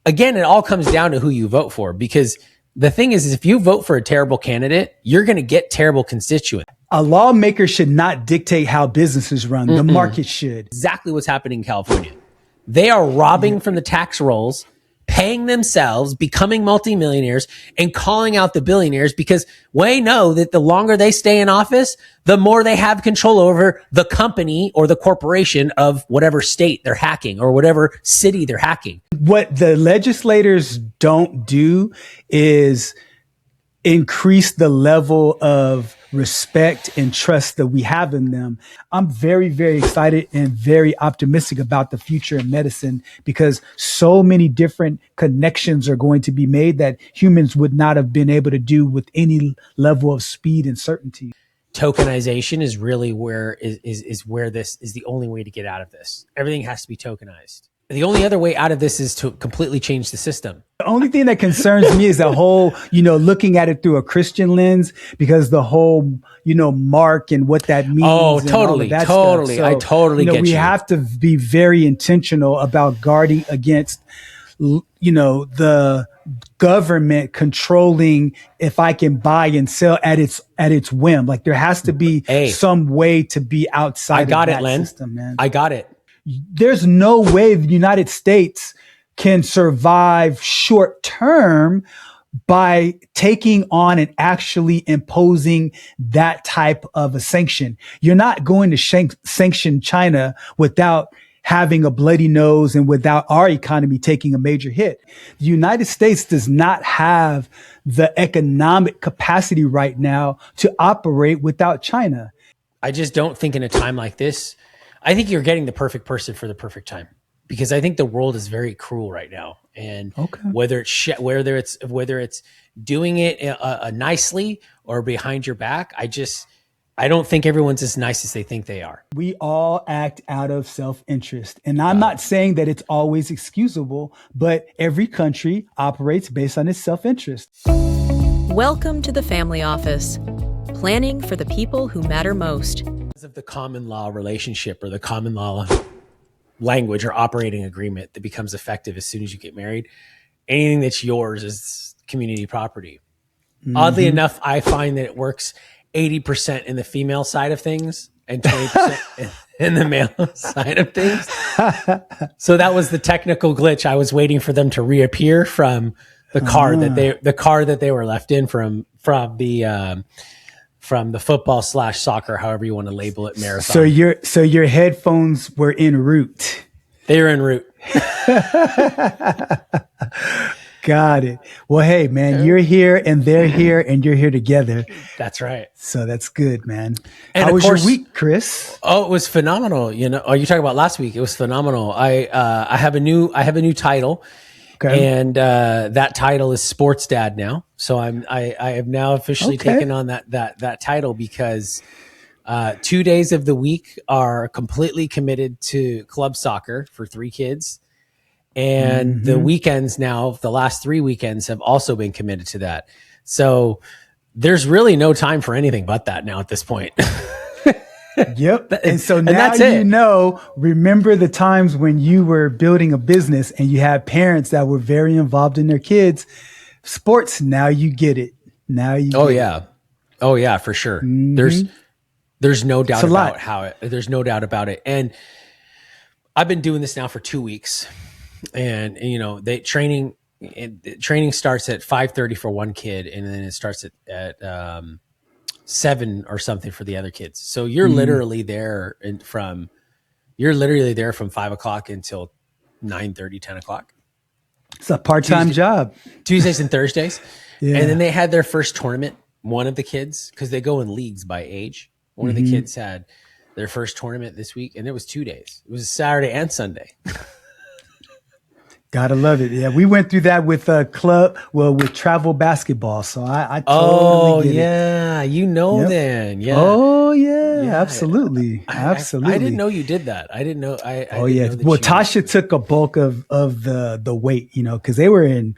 again, it all comes down to who you vote for, because the thing is if you vote for a terrible candidate, you're going to get terrible constituents. A lawmaker should not dictate how businesses run. The market should. Exactly what's happening in California. They are robbing from the tax rolls, paying themselves, becoming multimillionaires, and calling out the billionaires, because we know that the longer they stay in office, the more they have control over the company or the corporation of whatever state they're hacking or whatever city they're hacking. What the legislators don't do is increase the level of respect and trust that we have in them. I'm very, very excited and very optimistic about the future of medicine, because so many different connections are going to be made that humans would not have been able to do with any level of speed and certainty. Tokenization is really where where this is the only way to get out of this. Everything has to be tokenized. The only other way out of this is to completely change the system. The only thing that concerns me is the whole, looking at it through a Christian lens, because the whole, mark and what that means. Oh, and totally, all of that totally. Stuff. So, I totally get you. We have to be very intentional about guarding against, the government controlling if I can buy and sell at its whim. Like there has to be some way to be outside of that system, man. I got it. There's no way the United States can survive short term by taking on and actually imposing that type of a sanction. You're not going to sanction China without having a bloody nose and without our economy taking a major hit. The United States does not have the economic capacity right now to operate without China. I just don't think in a time like this, I think you're getting the perfect person for the perfect time, because I think the world is very cruel right now. And whether it's doing it nicely or behind your back, I don't think everyone's as nice as they think they are. We all act out of self-interest. And I'm not saying that it's always excusable, but every country operates based on its self-interest. Welcome to the Family Office, planning for the people who matter most. Of the common law relationship or the common law language or operating agreement that becomes effective as soon as you get married, anything that's yours is community property. Oddly enough, I find that it works 80% in the female side of things and 20% in the male side of things. So that was the technical glitch. I was waiting for them to reappear from the car that they were left in from the football / soccer, however you want to label it, marathon. So your headphones were en route. They were en route. Got it. Well, hey, man, you're here and they're here and you're here together. That's right. So that's good, man. And how was your week, Chris? Oh, it was phenomenal. You talking about last week? It was phenomenal. I have a new title. Okay. And that title is Sports Dad now. So I have now officially taken on that title, because 2 days of the week are completely committed to club soccer for 3 kids. And the weekends now, the last 3 weekends have also been committed to that. So there's really no time for anything but that now at this point. Yep. And so now remember the times when you were building a business and you had parents that were very involved in their kids' sports. Now you get it. Oh, yeah, for sure. There's no doubt there's no doubt about it. And I've been doing this now for 2 weeks, and training starts at 5:30 for one kid, and then it starts at 7 or something for the other kids. So you're literally there from 5 o'clock until 9:30, 10 o'clock. It's a part-time job. Tuesdays and Thursdays. Yeah. And then they had their first tournament. One of the kids, because they go in leagues by age. One of the kids had their first tournament this week, and it was 2 days. It was Saturday and Sunday. Gotta love it. Yeah, we went through that with with travel basketball. So I totally get it. Then. Yeah. Oh yeah, absolutely. Absolutely. I didn't know you did that. I didn't know. Well, Tasha took a bulk of the weight, because they were in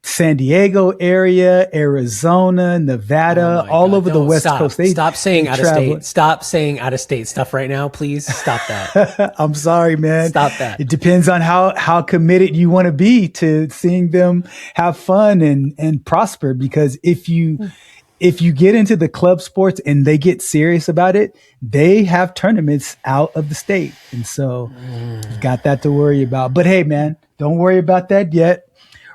San Diego area, Arizona, Nevada, all over the West Coast. Stop saying out of state. Stop saying out of state stuff right now, please. Stop that. I'm sorry, man. Stop that. It depends on how committed you want to be to seeing them have fun and prosper. Because if you get into the club sports and they get serious about it, they have tournaments out of the state. And so you've got that to worry about. But hey, man, don't worry about that yet.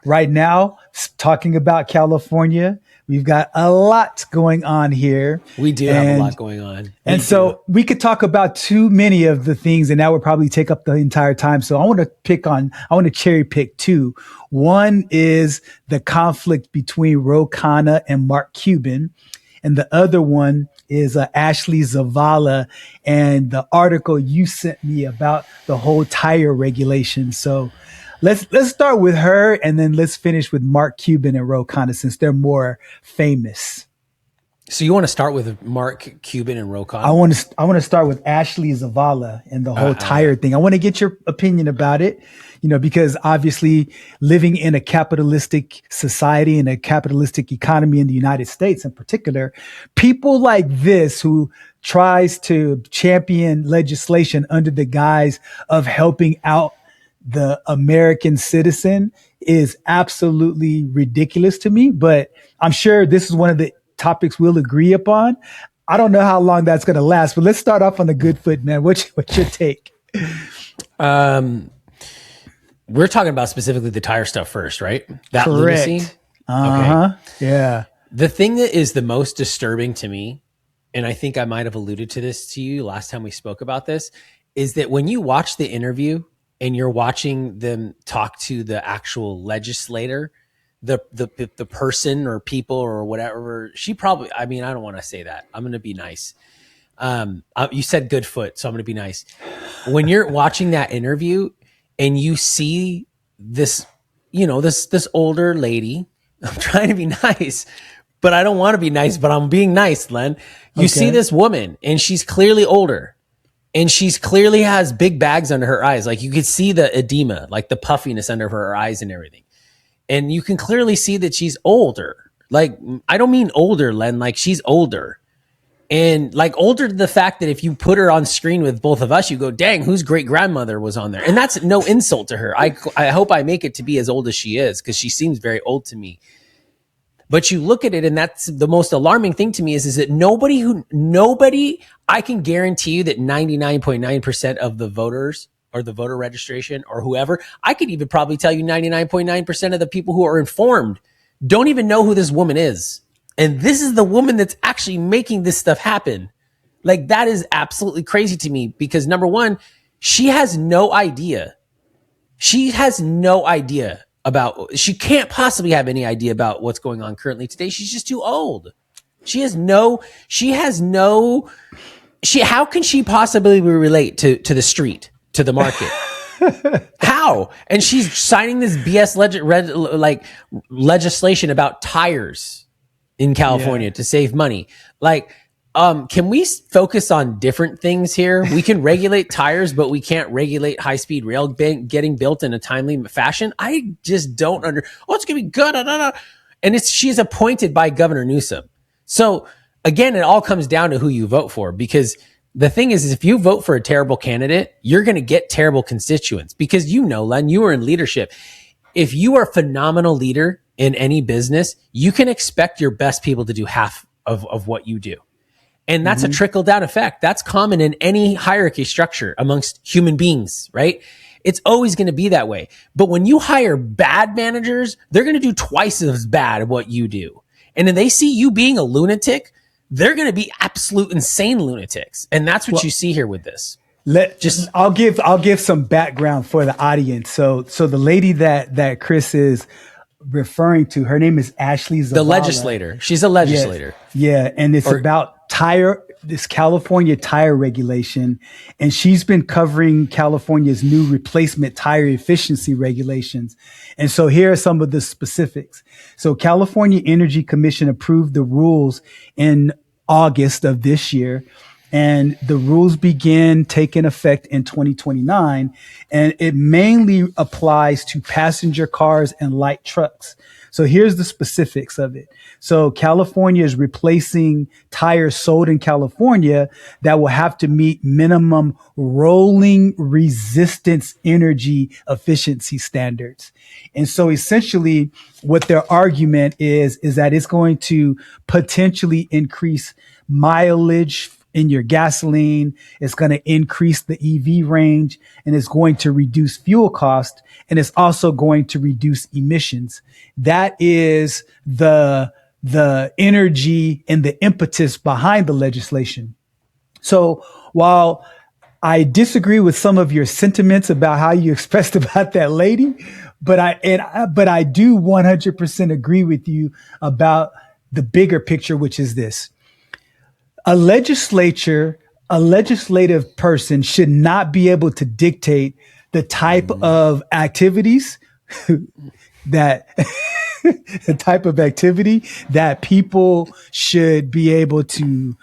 Right now, talking about California, we've got a lot going on here. We do have a lot going on. So we could talk about too many of the things, and that would probably take up the entire time. So I want to cherry pick two. One is the conflict between Khanna and Mark Cuban. And the other one is Ashley Zavala and the article you sent me about the whole tire regulation. So let's start with her, and then let's finish with Mark Cuban and Khanna, since they're more famous. So you want to start with Mark Cuban and Khanna? I want to start with Ashley Zavala and the whole tire thing. I want to get your opinion about it, because obviously living in a capitalistic society and a capitalistic economy in the United States in particular, people like this who tries to champion legislation under the guise of helping out the American citizen is absolutely ridiculous to me, but I'm sure this is one of the topics we'll agree upon. I don't know how long that's going to last, but let's start off on the good foot, man. What's your take? We're talking about specifically the tire stuff first, right? That Correct. lunacy? Okay. Yeah. The thing that is the most disturbing to me, and I think I might have alluded to this to you last time we spoke about this, is that when you watch the interview and you're watching them talk to the actual legislator, the person or people or whatever, she probably, I don't want to say that. I'm going to be nice. You said good foot, so I'm going to be nice. When you're watching that interview and you see this, this older lady, I'm trying to be nice, but I don't want to be nice, but I'm being nice, Len. You see this woman and she's clearly older. And she's clearly has big bags under her eyes. Like you could see the edema, like the puffiness under her eyes and everything. And you can clearly see that she's older. Like, I don't mean older, Len, like she's older. And like older to the fact that if you put her on screen with both of us, you go, dang, whose great grandmother was on there? And that's no insult to her. I hope I make it to be as old as she is, because she seems very old to me. But you look at it, and that's the most alarming thing to me is that nobody, I can guarantee you that 99.9% of the voters or the voter registration or whoever, I could even probably tell you 99.9% of the people who are informed don't even know who this woman is. And this is the woman that's actually making this stuff happen. Like, that is absolutely crazy to me because, number one, she has no idea. She can't possibly have any idea about what's going on currently today. She's just too old. How can she possibly relate to the street, to the market? How? And she's signing this BS legislation about tires in California to save money. Like, can we focus on different things here? We can regulate tires, but we can't regulate high-speed rail getting built in a timely fashion. I just don't it's going to be good. And she's appointed by Governor Newsom. So again, it all comes down to who you vote for, because the thing is if you vote for a terrible candidate, you're going to get terrible constituents because Len, you were in leadership. If you are a phenomenal leader in any business, you can expect your best people to do half of what you do. And that's a trickle down effect. That's common in any hierarchy structure amongst human beings, right? It's always going to be that way. But when you hire bad managers, they're going to do twice as bad what you do. And then they see you being a lunatic, they're going to be absolute insane lunatics. And that's what you see here with this. I'll give some background for the audience. So the lady that Chris is referring to, her name is Ashley Zavala. The legislator. She's a legislator. Yeah. And it's about this California tire regulation. And she's been covering California's new replacement tire efficiency regulations. And so here are some of the specifics. So California Energy Commission approved the rules in August of this year. And the rules begin taking effect in 2029. And it mainly applies to passenger cars and light trucks. So here's the specifics of it. So California is replacing tires sold in California that will have to meet minimum rolling resistance energy efficiency standards. And so essentially what their argument is that it's going to potentially increase mileage in your gasoline. It's going to increase the EV range, and it's going to reduce fuel cost, and it's also going to reduce emissions. That is the energy and the impetus behind the legislation. So while I disagree with some of your sentiments about how you expressed about that lady, but I do 100% agree with you about the bigger picture, which is this. A legislative person should not be able to dictate the type of activities that the type of activity that people should be able to,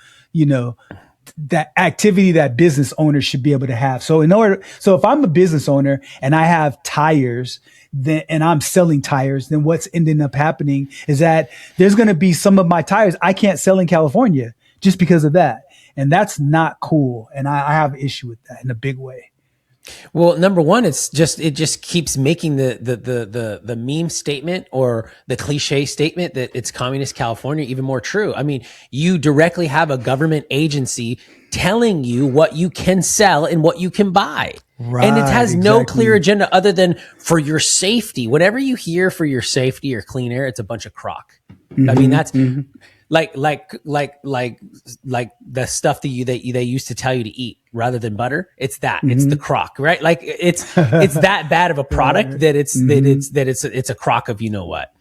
that activity that business owners should be able to have. So if I'm a business owner and I have tires, and I'm selling tires, then what's ending up happening is that there's going to be some of my tires I can't sell in California just because of that. And that's not cool. And I have an issue with that in a big way. Well, number one, it just keeps making the meme statement or the cliche statement that it's communist California even more true. I mean, you directly have a government agency telling you what you can sell and what you can buy. Right, and it has no clear agenda other than for your safety. Whatever you hear for your safety or clean air, it's a bunch of crock. I mean, that's like the stuff that they used to tell you to eat rather than butter. It's that. It's the crock, right? Like it's that bad of a product that it's a crock of you know what.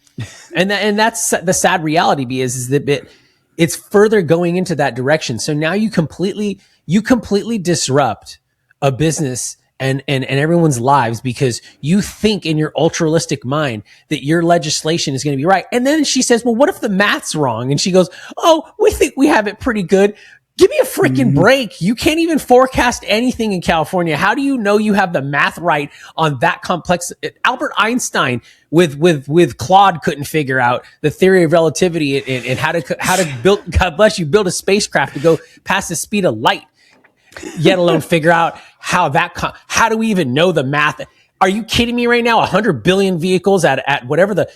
And that's the sad reality is that it's further going into that direction. So now you completely disrupt a business and everyone's lives because you think in your ultralistic mind that your legislation is going to be right. And then she says, well, what if the math's wrong? And she goes, oh, we think we have it pretty good. Give me a freaking break. You can't even forecast anything in California. How do you know you have the math right on that complex? Albert Einstein with Claude couldn't figure out the theory of relativity and how to build, God bless you, build a spacecraft to go past the speed of light. Yet alone figure out how do we even know the math? Are you kidding me right now? 100 billion vehicles at whatever the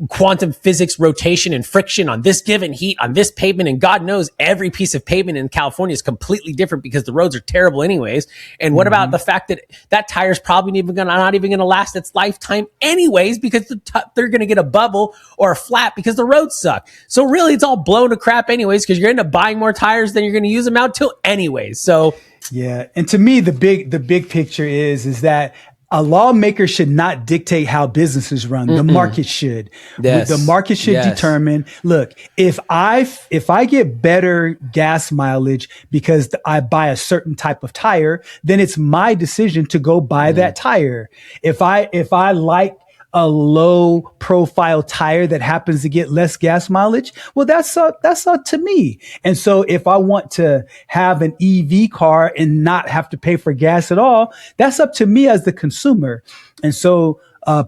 quantum physics rotation and friction on this given heat on this pavement. And God knows every piece of pavement in California is completely different because the roads are terrible anyways. And what about the fact that tire is probably not even going to last its lifetime anyways, because they're going to get a bubble or a flat because the roads suck. So really it's all blown to crap anyways, because you're going to end up buying more tires than you're going to use them out till anyways. So yeah. And to me, the big picture is that a lawmaker should not dictate how businesses run. The market should. Yes. The market should determine, look, if I get better gas mileage because I buy a certain type of tire, then it's my decision to go buy that tire. If I like a low profile tire that happens to get less gas mileage, well, that's up to me. And so if I want to have an EV car and not have to pay for gas at all, that's up to me as the consumer. And so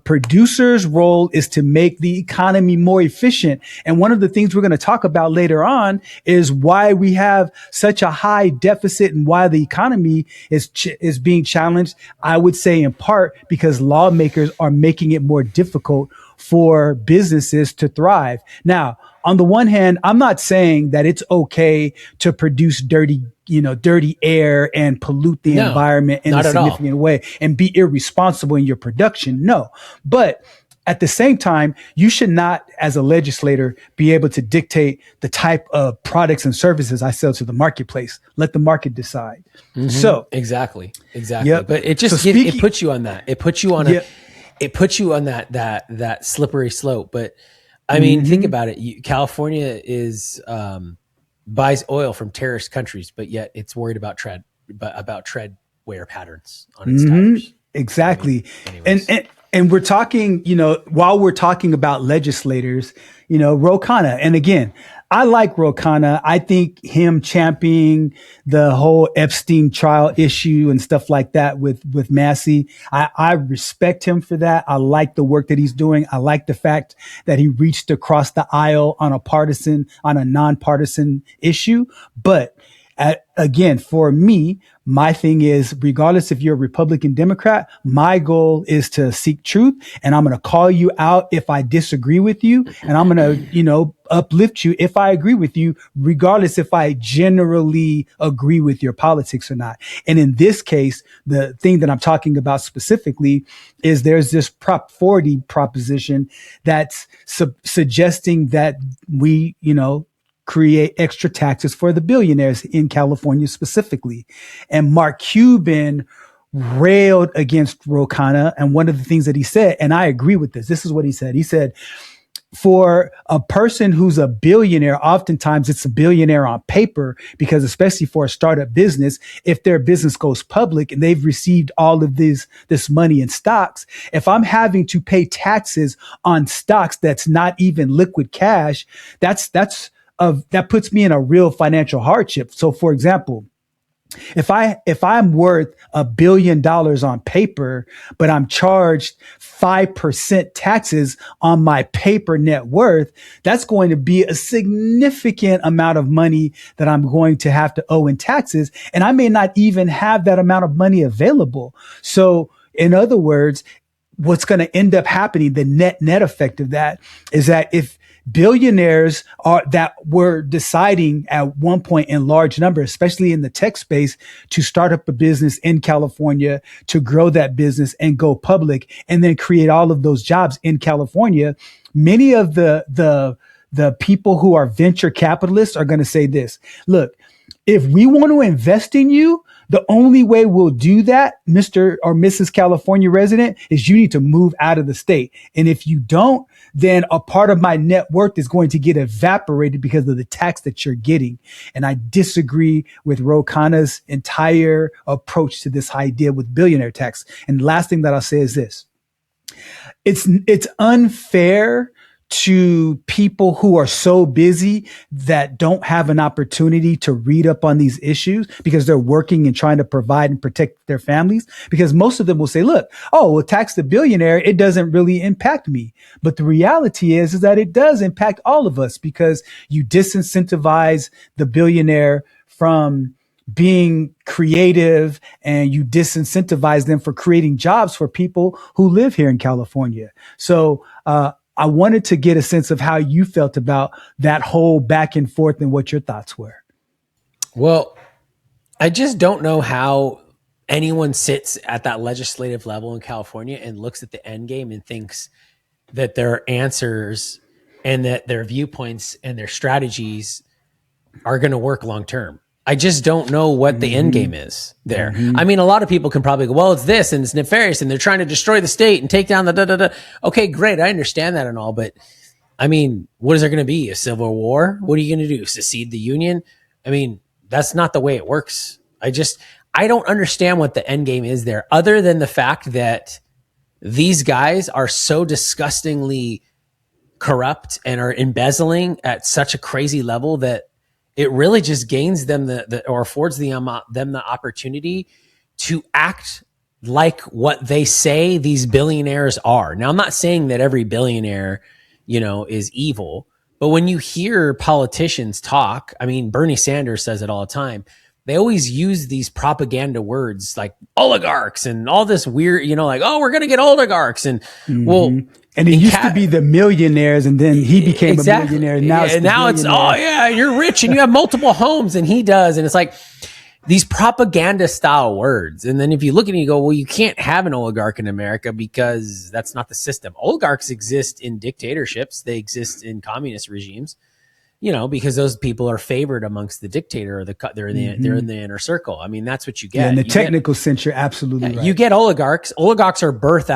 producers' role is to make the economy more efficient. And one of the things we're going to talk about later on is why we have such a high deficit and why the economy is being challenged. I would say in part because lawmakers are making it more difficult for businesses to thrive. Now, on the one hand, I'm not saying that it's okay to produce dirty air and pollute the environment in a significant way and be irresponsible in your production. No, but at the same time, you should not, as a legislator, be able to dictate the type of products and services I sell to the marketplace. Let the market decide. So exactly. Yep. But it just it puts you on that. It puts you on it puts you on that slippery slope. But I mean, think about it. California buys oil from terrorist countries, but yet it's worried about tread wear patterns on its tires. Exactly. I mean, and we're talking, while we're talking about legislators, Khanna, and again, I like Khanna. I think him championing the whole Epstein trial issue and stuff like that with Massey, I respect him for that. I like the work that he's doing. I like the fact that he reached across the aisle on a nonpartisan issue. But again, for me, my thing is, regardless if you're a Republican, Democrat, my goal is to seek truth, and I'm going to call you out if I disagree with you, and I'm going to, uplift you if I agree with you, regardless if I generally agree with your politics or not. And in this case, the thing that I'm talking about specifically is there's this Prop 40 proposition that's suggesting that we, create extra taxes for the billionaires in California specifically. And Mark Cuban railed against Khanna. And one of the things that he said, and I agree with this is what he said. He said, for a person who's a billionaire, oftentimes it's a billionaire on paper, because especially for a startup business, if their business goes public and they've received all of this money in stocks, if I'm having to pay taxes on stocks that's not even liquid cash, that puts me in a real financial hardship. So for example, if I'm worth $1 billion on paper, but I'm charged 5% taxes on my paper net worth, that's going to be a significant amount of money that I'm going to have to owe in taxes. And I may not even have that amount of money available. So in other words, what's going to end up happening, the net effect of that is that if billionaires that were deciding at one point in large numbers, especially in the tech space, to start up a business in California, to grow that business and go public, and then create all of those jobs in California, many of the people who are venture capitalists are going to say this: look, if we want to invest in you, the only way we'll do that, Mr. or Mrs. California resident, is you need to move out of the state. And if you don't, then a part of my net worth is going to get evaporated because of the tax that you're getting. And I disagree with Khanna's entire approach to this idea with billionaire tax. And the last thing that I'll say is this: it's unfair to people who are so busy that don't have an opportunity to read up on these issues because they're working and trying to provide and protect their families. Because most of them will say, look, well, tax the billionaire, it doesn't really impact me. But the reality is that it does impact all of us, because you disincentivize the billionaire from being creative, and you disincentivize them for creating jobs for people who live here in California. So, I wanted to get a sense of how you felt about that whole back and forth and what your thoughts were. Well, I just don't know how anyone sits at that legislative level in California and looks at the end game and thinks that their answers and that their viewpoints and their strategies are going to work long term. I just don't know what the end game is there. I mean, a lot of people can probably go, well, it's this and it's nefarious and they're trying to destroy the state and take down the da-da-da. Okay, great. I understand that and all, but I mean, what is there going to be? A civil war? What are you going to do? Secede the union? I mean, that's not the way it works. I don't understand what the end game is there, other than the fact that these guys are so disgustingly corrupt and are embezzling at such a crazy level that it really just gains them or affords them the opportunity to act like what they say these billionaires are. Now, I'm not saying that every billionaire, is evil, but when you hear politicians talk, I mean, Bernie Sanders says it all the time. They always use these propaganda words like oligarchs and all this weird, like, oh, we're going to get oligarchs. And well, and it used to be the millionaires, and then he became a millionaire. And now it's oh yeah, you're rich and you have multiple homes, and he does. And it's like these propaganda style words. And then if you look at it, you go, well, you can't have an oligarch in America because that's not the system. Oligarchs exist in dictatorships. They exist in communist regimes. Because those people are favored amongst the dictator, or they're in the inner circle. I mean, that's what you get. Yeah, in the technical sense, you're absolutely right. You get oligarchs. Oligarchs are birthed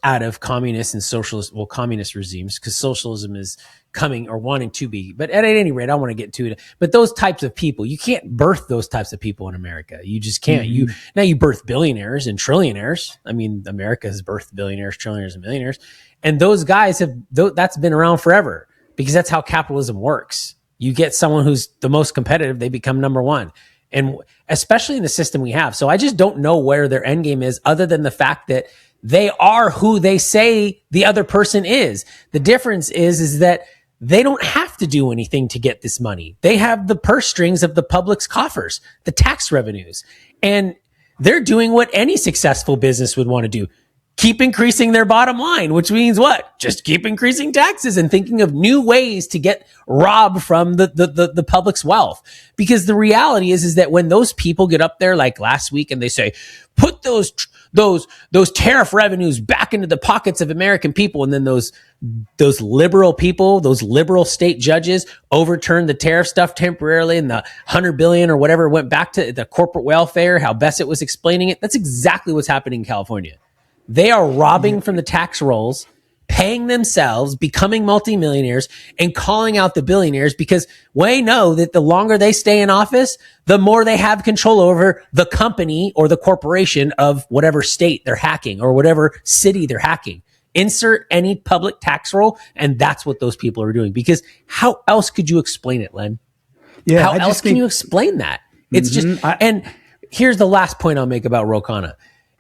out of communist and socialist, communist regimes, because socialism is coming or wanting to be. But at any rate, I want to get to it. But those types of people, you can't birth those types of people in America. You just can't. You birth billionaires and trillionaires. I mean, America has birthed billionaires, trillionaires, and millionaires, and those guys that's been around forever. Because that's how capitalism works. You get someone who's the most competitive, they become number one. And especially in the system we have. So I just don't know where their end game is, other than the fact that they are who they say the other person is. The difference is that they don't have to do anything to get this money. They have the purse strings of the public's coffers, the tax revenues, and they're doing what any successful business would want to do. Keep increasing their bottom line, which means what? Just keep increasing taxes and thinking of new ways to get robbed from the public's wealth. Because the reality is that when those people get up there like last week and they say, put those tariff revenues back into the pockets of American people, and then those liberal people, those liberal state judges overturned the tariff stuff temporarily, and the 100 billion or whatever went back to the corporate welfare, how Bassett was explaining it. That's exactly what's happening in California. They are robbing from the tax rolls, paying themselves, becoming multimillionaires, and calling out the billionaires, because we know that the longer they stay in office, the more they have control over the company or the corporation of whatever state they're hacking or whatever city they're hacking. Insert any public tax roll, and that's what those people are doing. Because how else could you explain it, Len? Yeah, how else can you explain that? It's just, and here's the last point I'll make about Ro Khanna.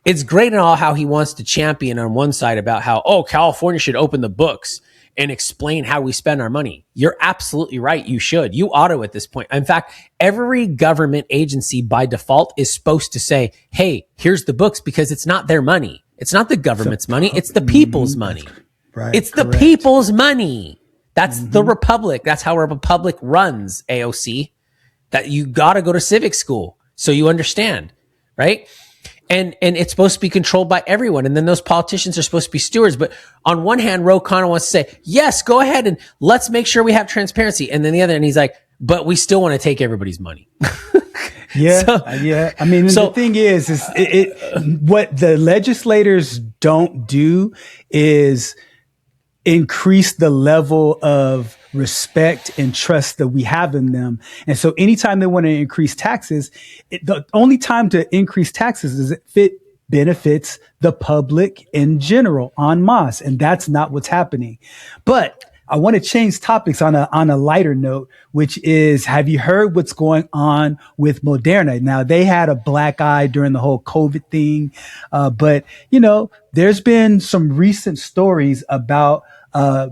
It's great and all how he wants to champion on one side about how, California should open the books and explain how we spend our money. You're absolutely right. You should. You ought to at this point. In fact, every government agency by default is supposed to say, hey, here's the books, because it's not their money. It's not the government's money. It's the people's money. Right. It's the people's money. That's the republic. That's how a republic runs, AOC. That you got to go to civic school so you understand, right? And it's supposed to be controlled by everyone. And then those politicians are supposed to be stewards. But on one hand, Ro Khanna wants to say, yes, go ahead and let's make sure we have transparency. And then the other, and he's like, but we still want to take everybody's money. Yeah. I mean, the thing is what the legislators don't do is increase the level of respect and trust that we have in them. And so anytime they want to increase taxes, the only time to increase taxes is if it benefits the public in general, en masse. And that's not what's happening. But I want to change topics on a lighter note, which is, have you heard what's going on with Moderna? Now, they had a black eye during the whole COVID thing. But there's been some recent stories about a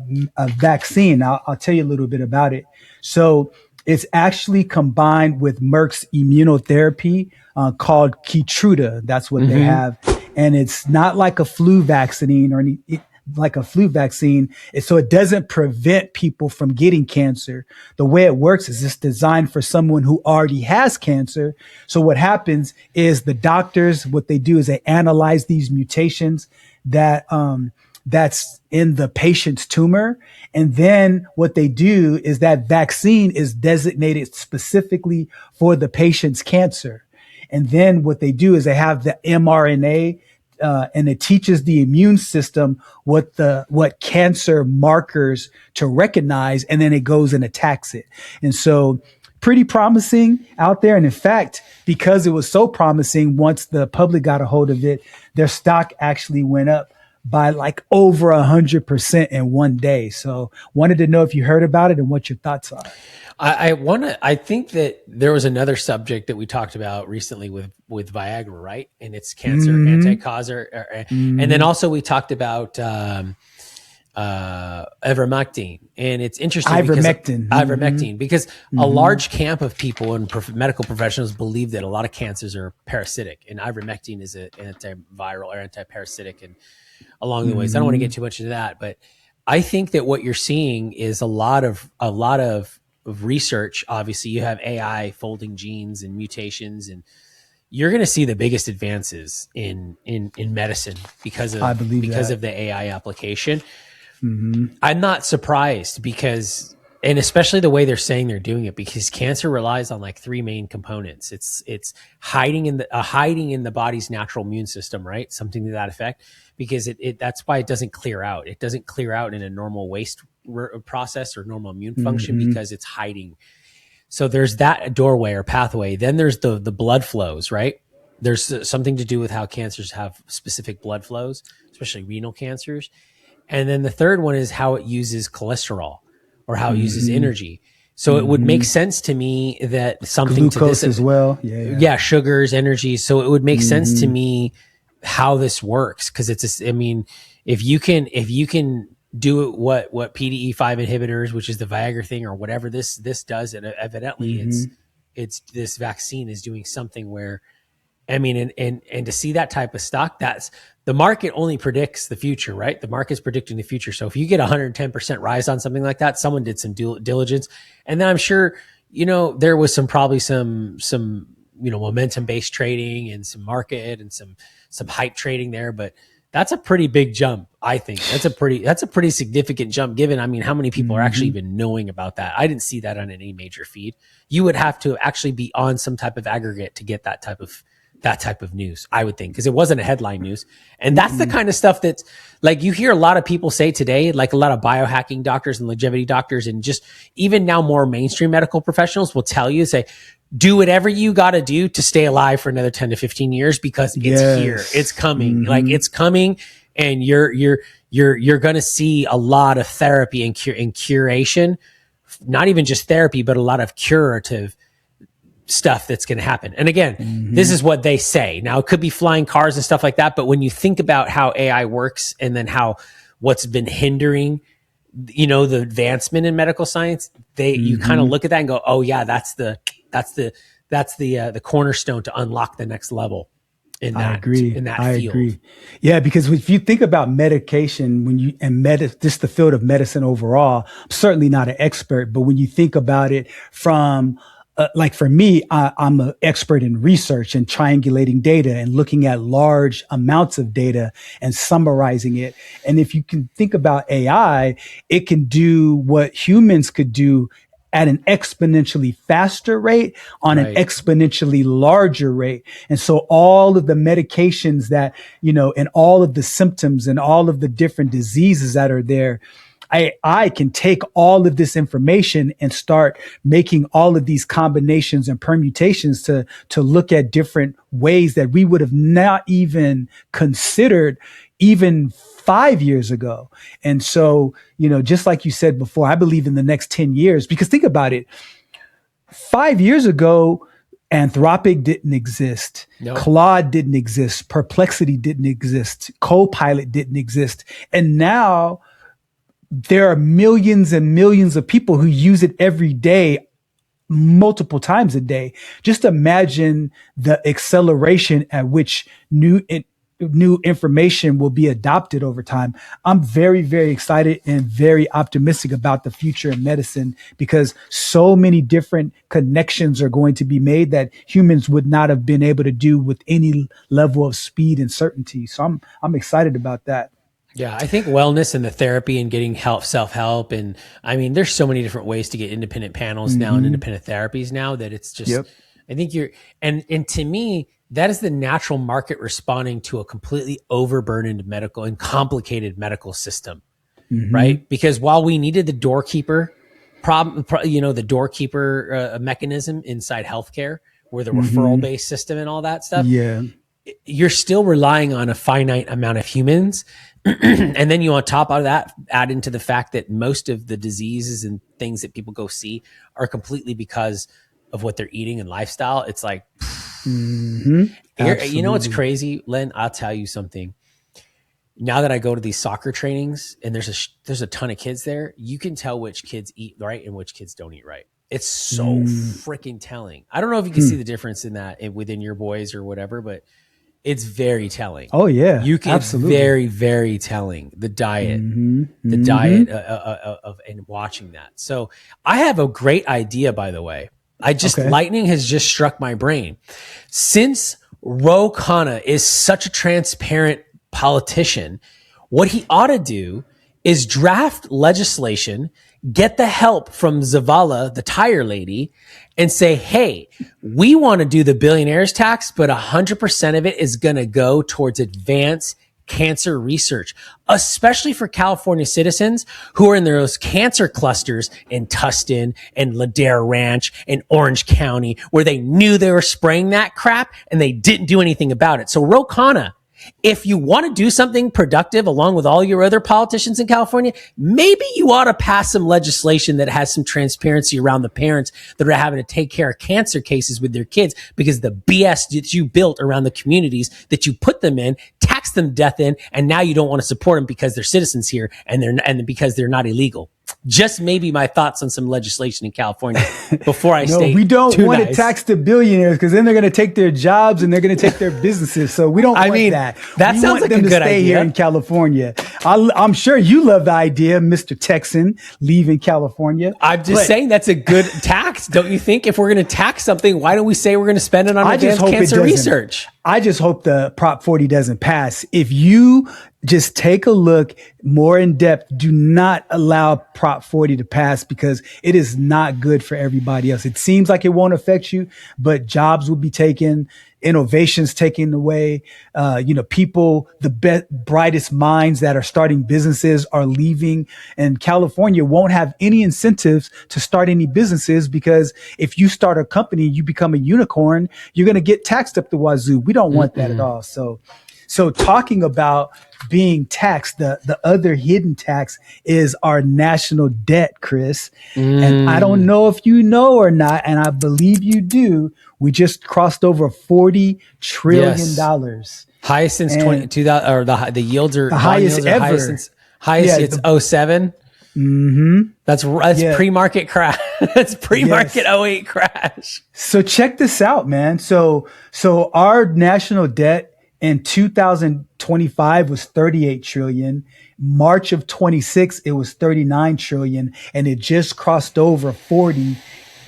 vaccine. I'll tell you a little bit about it. So it's actually combined with Merck's immunotherapy called Keytruda. That's what they have. And it's not like a flu vaccine or like a flu vaccine. So it doesn't prevent people from getting cancer. The way it works is it's designed for someone who already has cancer. So what happens is the doctors, what they do is they analyze these mutations that's in the patient's tumor. And then what they do is that vaccine is designated specifically for the patient's cancer. And then what they do is they have the mRNA, and it teaches the immune system what cancer markers to recognize, and then it goes and attacks it. And so pretty promising out there. And in fact, because it was so promising, once the public got a hold of it, their stock actually went up by like over 100% in one day. So wanted to know if you heard about it and what your thoughts are. I think that there was another subject that we talked about recently with Viagra, right? And it's cancer, anti-causer. And then also we talked about ivermectin. And it's interesting. Ivermectin, because a large camp of people and medical professionals believe that a lot of cancers are parasitic, and ivermectin is an antiviral or anti-parasitic, and along the ways. I don't want to get too much into that, but I think that what you're seeing is a lot of research. Obviously, you have AI folding genes and mutations, and you're going to see the biggest advances in medicine because of the AI application. I'm not surprised and especially the way they're saying they're doing it, because cancer relies on like three main components. It's hiding in the body's natural immune system, right? Something to that effect, because that's why it doesn't clear out. It doesn't clear out in a normal waste process or normal immune function, because it's hiding. So there's that doorway or pathway. Then there's the blood flows, right? There's something to do with how cancers have specific blood flows, especially renal cancers. And then the third one is how it uses cholesterol, or how it uses energy. So it would make sense to me that something glucose to this as well. Yeah, sugars, energy. So it would make sense to me how this works, because if you can do what PDE5 inhibitors, which is the Viagra thing, or whatever this does, and evidently it's this vaccine is doing something where, and to see that type of stock, that's the market only predicts the future, right? The market's predicting the future. So if you get 110% rise on something like that, someone did some diligence. And then I'm sure, there was probably some momentum based trading and some market and some hype trading there, but that's a pretty big jump. I think that's a pretty significant jump, given, how many people are actually even knowing about that. I didn't see that on any major feed. You would have to actually be on some type of aggregate to get that type of news, I would think, because it wasn't a headline news. And that's the kind of stuff that's like, you hear a lot of people say today, like a lot of biohacking doctors and longevity doctors, and just even now more mainstream medical professionals will tell you, say, do whatever you got to do to stay alive for another 10 to 15 years, because it's here, it's coming, like it's coming. And you're going to see a lot of therapy and curation, not even just therapy, but a lot of curative stuff that's going to happen. And again, this is what they say. Now, it could be flying cars and stuff like that, but when you think about how AI works, and then what's been hindering, the advancement in medical science, you kind of look at that and go, oh yeah, that's the cornerstone to unlock the next level in that. I agree. Yeah, because if you think about medication, just the field of medicine overall, I'm certainly not an expert, but when you think about it from like for me, I'm an expert in research and triangulating data and looking at large amounts of data and summarizing it. And if you can think about AI, it can do what humans could do at an exponentially faster rate on an exponentially larger rate. And so all of the medications that, and all of the symptoms and all of the different diseases that are there, I can take all of this information and start making all of these combinations and permutations to look at different ways that we would have not even considered even 5 years ago. And so, just like you said before, I believe in the next 10 years, because think about it. 5 years ago, Anthropic didn't exist. Nope. Claude didn't exist. Perplexity didn't exist. Copilot didn't exist. And now there are millions and millions of people who use it every day, multiple times a day. Just imagine the acceleration at which new information will be adopted over time. I'm very, very excited and very optimistic about the future in medicine, because so many different connections are going to be made that humans would not have been able to do with any level of speed and certainty. So I'm excited about that. Yeah, I think wellness and the therapy and getting help, self-help. And there's so many different ways to get independent panels now and independent therapies now, that it's just, I think and to me, that is the natural market responding to a completely overburdened medical and complicated medical system, right? Because while we needed the doorkeeper the doorkeeper mechanism inside healthcare, where the referral-based system and all that stuff, you're still relying on a finite amount of humans. And then you, on top of that, add into the fact that most of the diseases and things that people go see are completely because of what they're eating and lifestyle. It's like, what's crazy, Len? I'll tell you something. Now that I go to these soccer trainings and there's a ton of kids there, you can tell which kids eat right and which kids don't eat right. It's so freaking telling. I don't know if you can see the difference in that within your boys or whatever, but it's very telling. Oh yeah, absolutely. It's very, very telling. The diet, diet of and watching that. So I have a great idea, by the way. Lightning has just struck my brain. Since Khanna is such a transparent politician, what he ought to do is draft legislation, get the help from Zavala, the tire lady, and say, hey, we want to do the billionaires tax, but 100% of it is going to go towards advanced cancer research, especially for California citizens who are in those cancer clusters in Tustin and Ladera Ranch and Orange County, where they knew they were spraying that crap and they didn't do anything about it. So Khanna, if you want to do something productive along with all your other politicians in California, maybe you ought to pass some legislation that has some transparency around the parents that are having to take care of cancer cases with their kids because the BS that you built around the communities that you put them in, tax them to death in, and now you don't want to support them because they're citizens here and because they're not illegal. Just maybe my thoughts on some legislation in California before I stay. We don't want to tax the billionaires because then they're going to take their jobs and they're going to take their businesses. So we don't want that. That sounds like a good idea. Stay here in California. I'm sure you love the idea, Mr. Texan, leaving California. I'm just saying that's a good tax, don't you think? If we're going to tax something, why don't we say we're going to spend it on advanced cancer research? I just hope the Prop 40 doesn't pass. If you just take a look more in depth, do not allow Prop 40 to pass because it is not good for everybody else. It seems like it won't affect you, but jobs will be taken, innovations taken away. People, the brightest minds that are starting businesses are leaving, and California won't have any incentives to start any businesses because if you start a company, you become a unicorn, you're going to get taxed up the wazoo. We don't want that at all. So talking about being taxed, the other hidden tax is our national debt, Chris. And I don't know if you know or not, and I believe you do. We just crossed over $40 trillion. Highest since 2000, or the yields are the highest ever. Highest since 07. That's pre-market crash. That's pre-market 08 crash. So check this out, man. So our national debt in 2025 was 38 trillion. March of 26, it was 39 trillion. And it just crossed over 40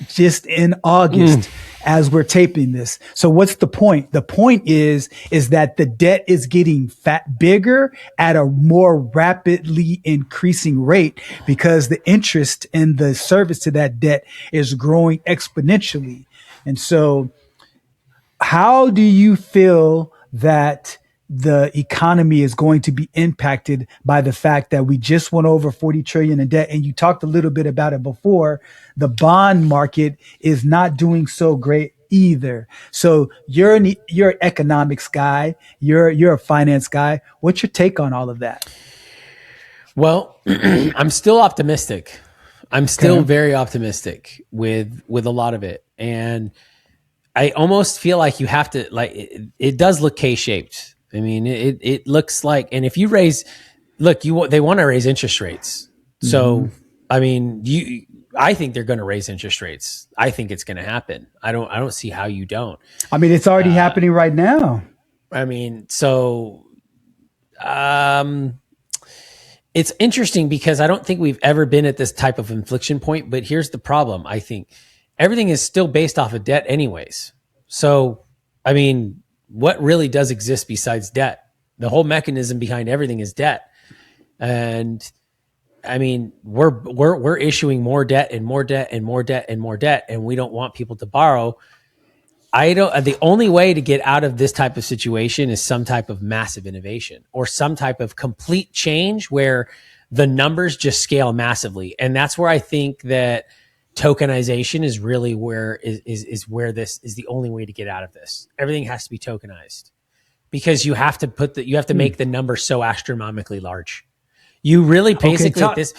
just in August as we're taping this. So what's the point? The point is that the debt is getting bigger at a more rapidly increasing rate because the interest and the service to that debt is growing exponentially. And so how do you feel that the economy is going to be impacted by the fact that we just went over 40 trillion in debt? And you talked a little bit about it before. The bond market is not doing so great either. So you're an economics guy. You're a finance guy. What's your take on all of that? Well, I'm still optimistic. I'm still very optimistic with a lot of it. And I almost feel like you have to, like, it does look K-shaped. I mean, it looks like, and if you raise, they want to raise interest rates. So, I mean, I think they're going to raise interest rates. I think it's going to happen. I don't see how you don't. I mean, it's already happening right now. I mean, so, it's interesting because I don't think we've ever been at this type of inflection point, but here's the problem. I think everything is still based off of debt anyways. So, I mean, what really does exist besides debt? The whole mechanism behind everything is debt. And I mean, we're issuing more debt and more debt and more debt and more debt, and we don't want people to borrow. The only way to get out of this type of situation is some type of massive innovation or some type of complete change where the numbers just scale massively. And that's where I think that tokenization is really where where this is the only way to get out of this. Everything has to be tokenized because you have to make the number so astronomically large. You really basically this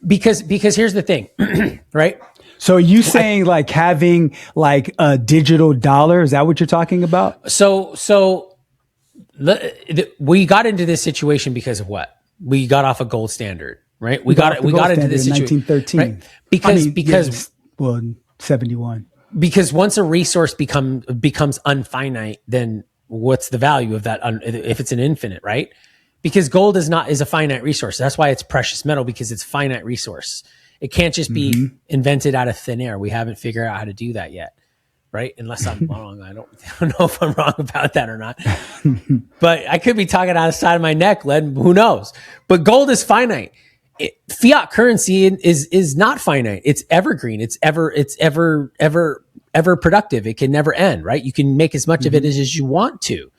because here's the thing, right? So are you saying like having like a digital dollar? Is that what you're talking about? So we got into this situation because of what? We got off a gold standard. Right, we got into this situation 1913, right? Because 71. Because once a resource becomes unfinite, then what's the value of that? If it's an infinite, right? Because gold is a finite resource. That's why it's precious metal, because it's finite resource. It can't just be invented out of thin air. We haven't figured out how to do that yet, right? Unless I'm wrong. I don't know if I'm wrong about that or not. But I could be talking out of the side of my neck, Len. Who knows? But gold is finite. Fiat currency is not finite. It's evergreen. It's ever productive. It can never end, right? You can make as much of it as you want to.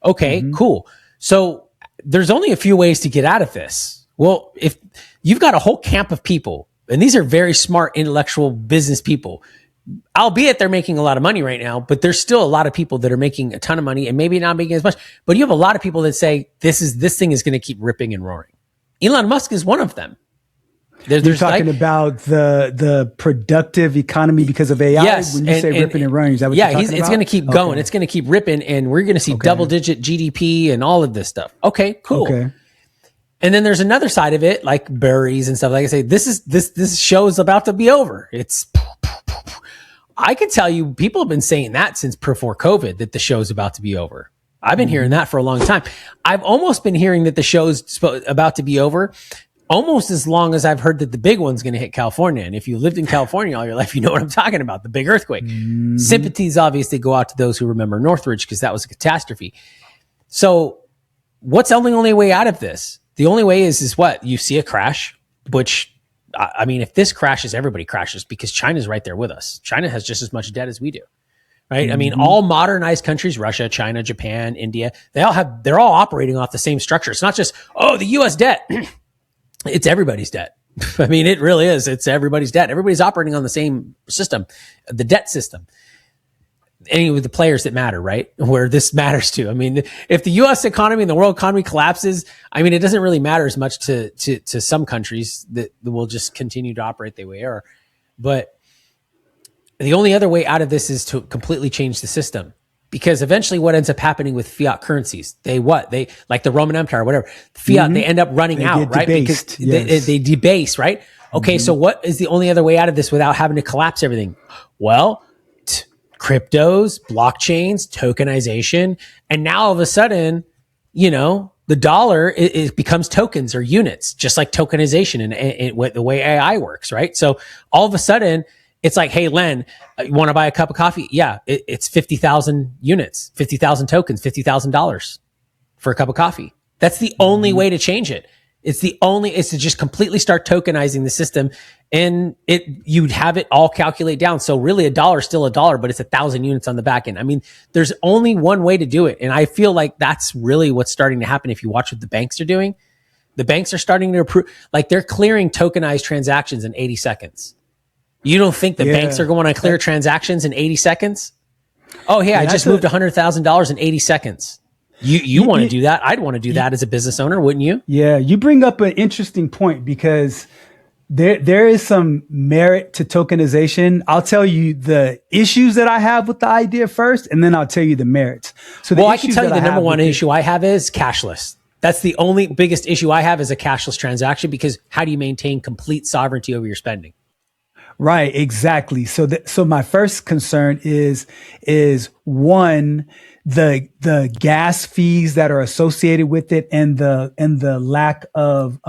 Okay, cool. So there's only a few ways to get out of this. Well, if you've got a whole camp of people, and these are very smart, intellectual business people, albeit they're making a lot of money right now, but there's still a lot of people that are making a ton of money and maybe not making as much. But you have a lot of people that say this thing is going to keep ripping and roaring. Elon Musk is one of them. You're talking about the productive economy because of AI. Yes, when you say ripping and roaring, is that what you're talking about? It's going to keep going. It's going to keep ripping, and we're going to see double-digit GDP and all of this stuff. Okay, cool. Okay. And then there's another side of it, like berries and stuff. Like I say, this show is about to be over. I can tell you, people have been saying that since before COVID, that the show is about to be over. I've been hearing that for a long time. I've almost been hearing that the show's about to be over almost as long as I've heard that the big one's going to hit California. And if you lived in California all your life, you know what I'm talking about, the big earthquake. Mm-hmm. Sympathies obviously go out to those who remember Northridge because that was a catastrophe. So what's the only way out of this? The only way is what? You see a crash, which, I mean, if this crashes, everybody crashes because China's right there with us. China has just as much debt as we do. Right. Mm-hmm. I mean, all modernized countries, Russia, China, Japan, India, they're all operating off the same structure. It's not just, the US debt. It's everybody's debt. I mean, it really is. It's everybody's debt. Everybody's operating on the same system, the debt system. Any of the players that matter, right? Where this matters to. I mean, if the US economy and the world economy collapses, I mean, it doesn't really matter as much to some countries that will just continue to operate the way they are. But the only other way out of this is to completely change the system. Because eventually what ends up happening with fiat currencies, they like the Roman Empire, whatever, fiat, they end up running out, right? Debased, because they debase, right? Okay, so what is the only other way out of this without having to collapse everything? Well, cryptos, blockchains, tokenization, and now all of a sudden, the dollar it becomes tokens or units, just like tokenization and the way AI works, right? So all of a sudden, it's like, hey, Len, you want to buy a cup of coffee? Yeah, it's 50,000 units, 50,000 tokens, $50,000 for a cup of coffee. That's the only way to change it. It's to just completely start tokenizing the system, and you'd have it all calculate down. So really, $1 is still $1, but it's 1,000 units on the back end. I mean, there's only one way to do it, and I feel like that's really what's starting to happen. If you watch what the banks are doing, the banks are starting to approve, like they're clearing tokenized transactions in 80 seconds. You don't think the banks are going to clear transactions in 80 seconds? Oh, yeah, I just moved $100,000 in 80 seconds. You want to do that? I'd want to do that as a business owner, wouldn't you? Yeah, you bring up an interesting point because there is some merit to tokenization. I'll tell you the issues that I have with the idea first, and then I'll tell you the merits. So I can tell you the number one issue I have is cashless. That's the only biggest issue I have is a cashless transaction, because how do you maintain complete sovereignty over your spending? Right, exactly. So my first concern is one, the gas fees that are associated with it, and the lack of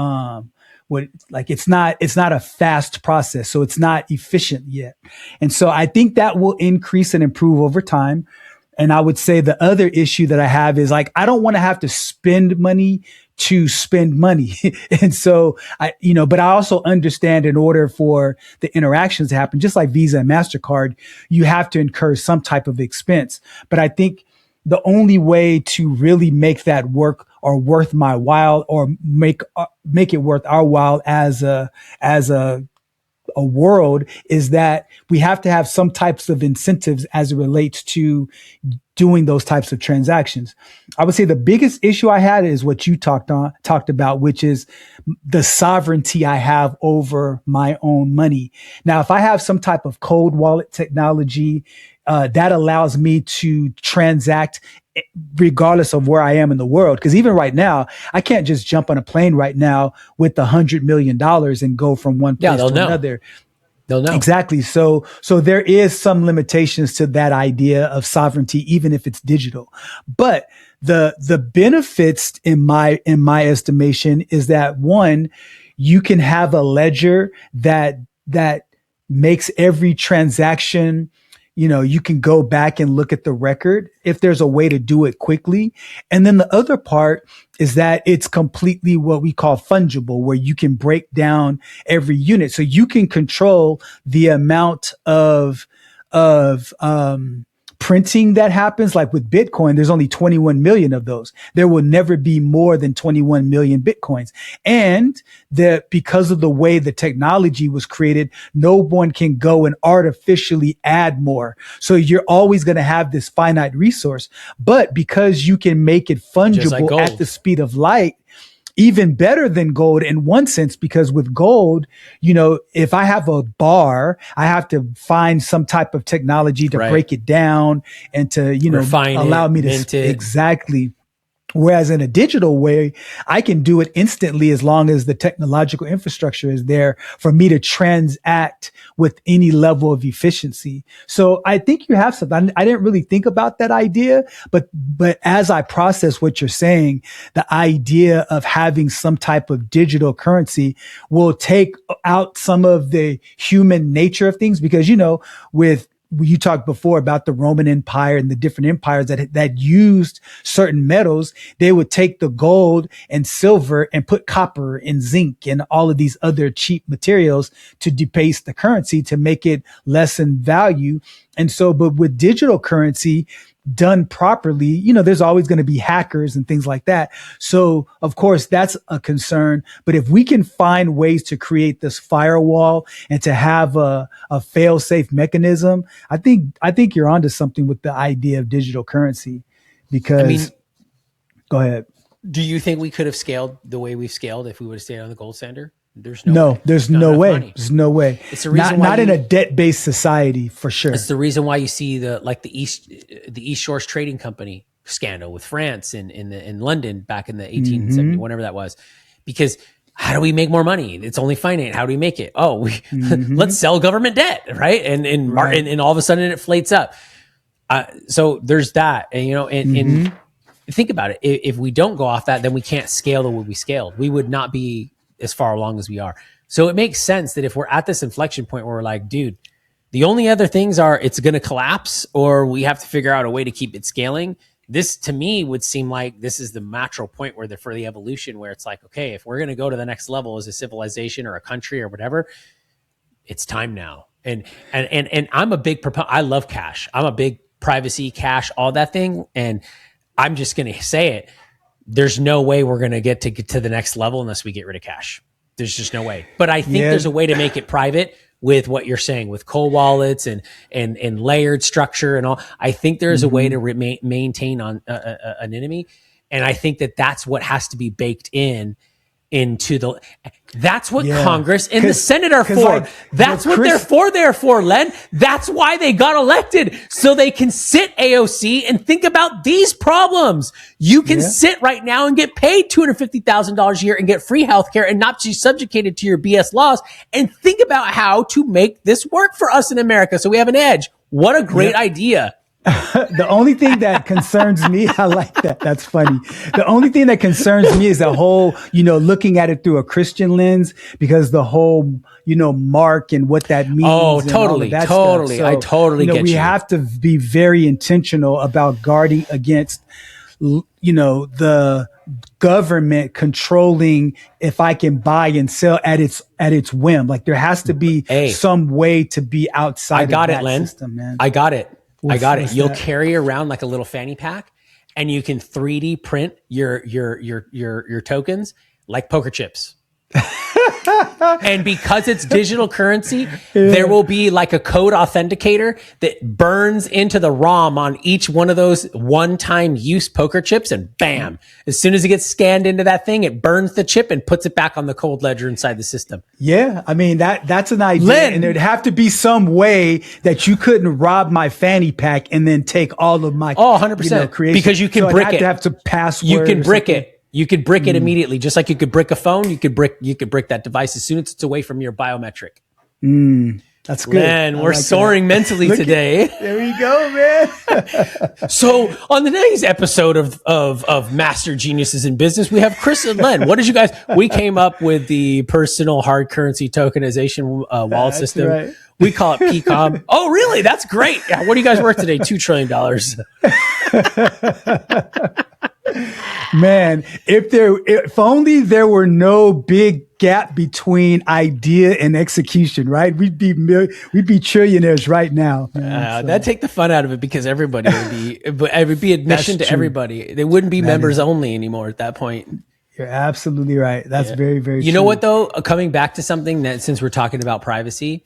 it's not a fast process, so it's not efficient yet. And so I think that will increase and improve over time. And I would say the other issue that I have is I don't want to have to spend money to spend money. And so but I also understand in order for the interactions to happen, just like Visa and MasterCard, you have to incur some type of expense. But I think the only way to really make that work or worth my while, or make it worth our while as a world, is that we have to have some types of incentives as it relates to doing those types of transactions. I would say the biggest issue I had is what you talked about, which is the sovereignty I have over my own money. Now, if I have some type of cold wallet technology, that allows me to transact regardless of where I am in the world. Because even right now, I can't just jump on a plane right now with $100 million and go from one place to another. They'll know. Exactly. So there is some limitations to that idea of sovereignty, even if it's digital. But the benefits in my estimation is that, one, you can have a ledger that makes every transaction, you can go back and look at the record if there's a way to do it quickly. And then the other part is that it's completely what we call fungible, where you can break down every unit. So you can control the amount of printing that happens, like with Bitcoin, there's only 21 million of those. There will never be more than 21 million Bitcoins. And because of the way the technology was created, no one can go and artificially add more. So you're always going to have this finite resource. But because you can make it fungible like at the speed of light, even better than gold in one sense, because with gold, if I have a bar, I have to find some type of technology to break it down and to, refine allow me to exactly. Whereas in a digital way, I can do it instantly as long as the technological infrastructure is there for me to transact with any level of efficiency. So I think you have something. I didn't really think about that idea, but as I process what you're saying, the idea of having some type of digital currency will take out some of the human nature of things, because, you talked before about the Roman Empire and the different empires that used certain metals. They would take the gold and silver and put copper and zinc and all of these other cheap materials to debase the currency to make it less in value. And so, but with digital currency done properly, there's always going to be hackers and things like that. So of course that's a concern, but if we can find ways to create this firewall and to have a fail-safe mechanism, I think you're onto something with the idea of digital currency, because go ahead. Do you think we could have scaled the way we've scaled if we would have stayed on the gold standard? There's no way. There's no way. It's the reason not in a debt-based society, for sure. It's the reason why you see the East Shores Trading Company scandal with France in London back in the 1870, whenever that was. Because how do we make more money? It's only finite. How do we make it? Oh, let's sell government debt, right? And all of a sudden it inflates up. So there's that, and think about it. If we don't go off that, then we can't scale the way we scaled. We would not be as far along as we are. So it makes sense that if we're at this inflection point where we're like, dude, the only other things are it's going to collapse or we have to figure out a way to keep it scaling. This to me would seem like this is the natural point where for the evolution, where it's like, okay, if we're going to go to the next level as a civilization or a country or whatever, it's time now. And I'm a big proponent. I love cash. I'm a big privacy, cash, all that thing. And I'm just going to say it. There's no way we're going to get to the next level unless we get rid of cash. There's just no way. But I think there's a way to make it private with what you're saying, with cold wallets and layered structure and all. I think there's a way to maintain on anonymity. And I think that's what has to be baked into that's what Congress and the Senate are for. That's what they're for, Len. That's why they got elected, so they can sit AOC and think about these problems. You can sit right now and get paid $250,000 a year and get free healthcare and not be subjugated to your BS laws, and think about how to make this work for us in America so we have an edge. What a great idea. The only thing that concerns me, I like that. That's funny. The only thing that concerns me is the whole, looking at it through a Christian lens, because the whole, mark and what that means. Oh, totally. So, I totally get you. We have to be very intentional about guarding against, the government controlling if I can buy and sell at its whim. Like there has to be some way to be outside of that system, man. I got it. You'll carry around like a little fanny pack, and you can 3D print your tokens like poker chips. And because it's digital currency, there will be like a code authenticator that burns into the ROM on each one of those one-time use poker chips, and bam, as soon as it gets scanned into that thing, it burns the chip and puts it back on the cold ledger inside the system. Yeah, I mean that's an idea, and there'd have to be some way that you couldn't rob my fanny pack and then take all of my 100% creation, because you can brick it. Have to password. You can brick it. You could brick it immediately, just like you could brick a phone. You could brick that device as soon as it's away from your biometric. That's good. Man, we're soaring mentally today. There we go, man. So on the next episode of Master Geniuses in Business, we have Chris and Len. What did you guys? We came up with the personal hard currency tokenization wallet system. Right. We call it PCOM. Oh, really? That's great. Yeah, what do you guys worth today? $2 trillion. Man, if only there were no big gap between idea and execution, right? We'd be trillionaires right now. That'd take the fun out of it because everybody would be admission to everybody. They wouldn't be members only anymore at that point. You're absolutely right. That's very, very true. You know what though? Coming back to something that, since we're talking about privacy,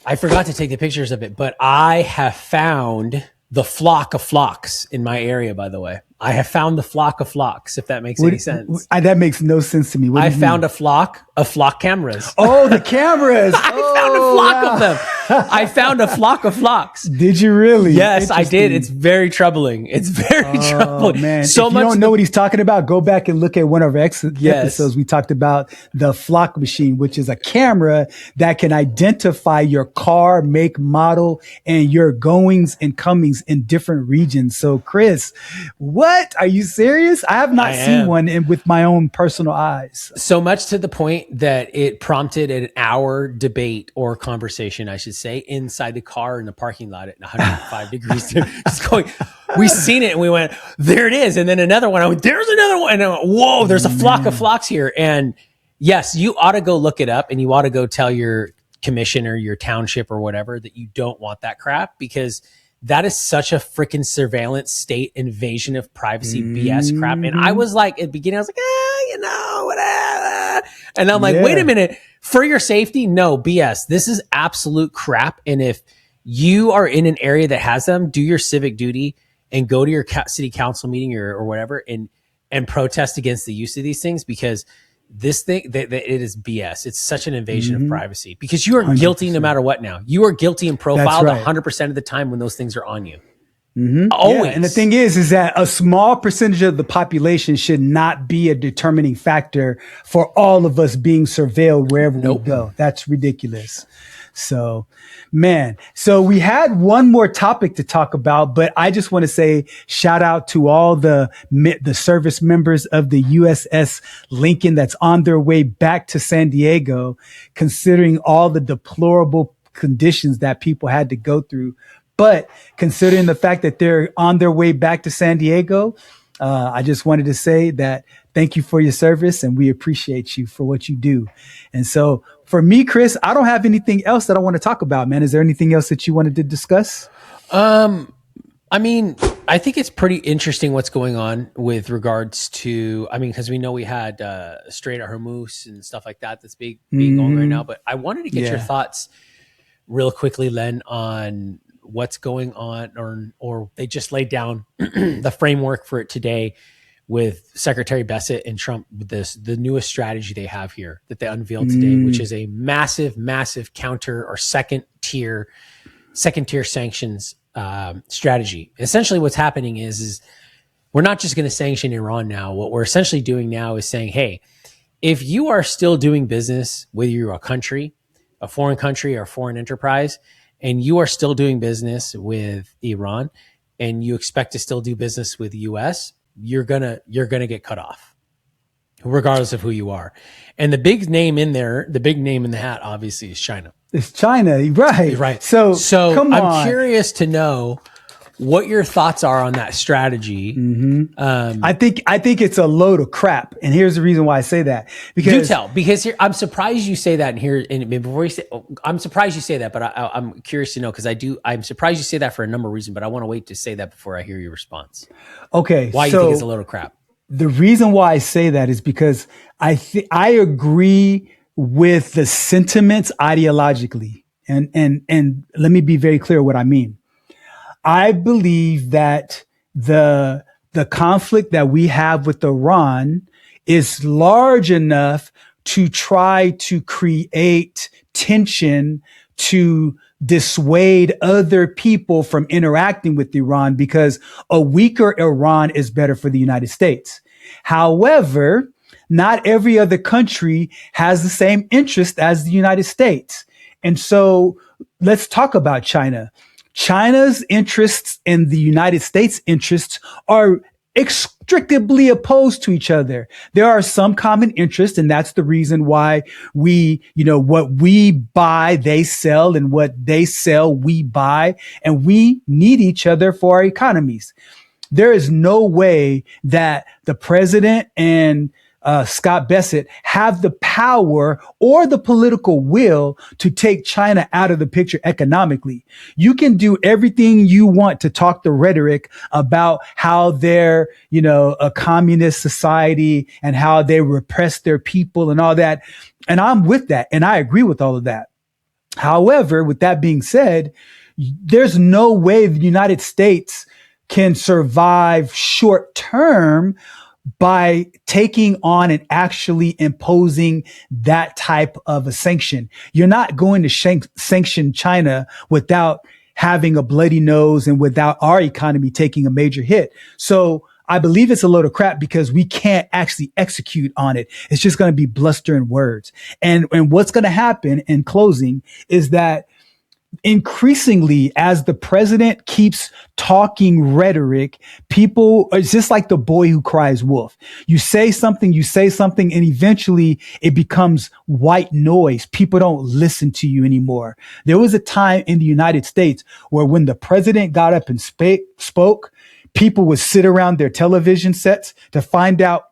I forgot to take the pictures of it, but I have found the flock of flocks in my area, by the way. I have found the flock of flocks, if that makes any sense. That makes no sense to me. I found a flock of flock cameras. Oh, the cameras. I found a flock of them. I found a flock of flocks. Did you really? Yes, I did. It's very troubling. It's very troubling. Man. So if you don't know what he's talking about, go back and look at one of our episodes. We talked about the flock machine, which is a camera that can identify your car, make, model, and your goings and comings in different regions. So, Chris, what? Are you serious? I have not seen one with my own personal eyes. So much to the point that it prompted an hour debate or conversation, I should say, inside the car in the parking lot at 105 degrees. Just going, we seen it and we went, there it is. And then another one, I went, there's another one. And I went, whoa, there's a flock of flocks here. And yes, you ought to go look it up and you ought to go tell your commission or your township or whatever that you don't want that crap, because that is such a freaking surveillance state invasion of privacy BS crap. And I was like, at the beginning, I was like, whatever. And I'm like, wait a minute, for your safety? No, BS. This is absolute crap. And if you are in an area that has them, do your civic duty and go to your city council meeting or whatever and protest against the use of these things, because this thing, it is BS. It's such an invasion of privacy, because you are 100%. Guilty no matter what now. You are guilty and profiled 100% of the time when those things are on you. Always. Yeah. And the thing is that a small percentage of the population should not be a determining factor for all of us being surveilled wherever we go. That's ridiculous. So, man, so we had one more topic to talk about, but I just want to say shout out to all the service members of the USS Lincoln that's on their way back to San Diego, considering all the deplorable conditions that people had to go through. But considering the fact that they're on their way back to San Diego, I just wanted to say that thank you for your service and we appreciate you for what you do. And so for me, Chris, I don't have anything else that I want to talk about, man. Is there anything else that you wanted to discuss? I mean, I think it's pretty interesting what's going on with regards to, because we know we had Strait of Hormuz and stuff like that that's being going right now. But I wanted to get your thoughts real quickly, Len, on what's going on, or they just laid down the framework for it today with Secretary Bessent and Trump with the newest strategy they have here that they unveiled today, which is a massive counter or second tier sanctions strategy. Essentially what's happening is we're not just going to sanction Iran now. What we're essentially doing now is saying, hey, if you are still doing business, whether you're a country, a foreign country or a foreign enterprise, and you are still doing business with Iran and you expect to still do business with the US, you're gonna get cut off, regardless of who you are. And the big name in there, the big name in the hat, obviously, is China. It's China, right? Right. So come on. I'm curious to know what your thoughts are on that strategy. I think it's a load of crap, and here's the reason why I say that. Because here, I'm surprised you say that. And here, and before you say, I'm surprised you say that, but I'm curious to know, because I'm surprised you say that for a number of reasons, but I want to wait to say that before I hear your response. Okay, why you think it's a load of crap? The reason why I say that is because I agree with the sentiments ideologically, and let me be very clear what I mean. I believe that the conflict that we have with Iran is large enough to try to create tension to dissuade other people from interacting with Iran, because a weaker Iran is better for the United States. However, not every other country has the same interest as the United States. And so let's talk about China. China's interests and the United States' interests are inextricably opposed to each other. There are some common interests, and that's the reason why what we buy, they sell, and what they sell, we buy, and we need each other for our economies. There is no way that the president and Scott Bessent have the power or the political will to take China out of the picture economically. You can do everything you want to talk the rhetoric about how they're, a communist society and how they repress their people and all that. And I'm with that. And I agree with all of that. However, with that being said, there's no way the United States can survive short term by taking on and actually imposing that type of a sanction. You're not going to sanction China without having a bloody nose and without our economy taking a major hit. So I believe it's a load of crap because we can't actually execute on it. It's just going to be bluster and words. And what's going to happen in closing is that increasingly, as the president keeps talking rhetoric, people, it's just like the boy who cries wolf. You say something, and eventually it becomes white noise. People don't listen to you anymore. There was a time in the United States where when the president got up and spoke, people would sit around their television sets to find out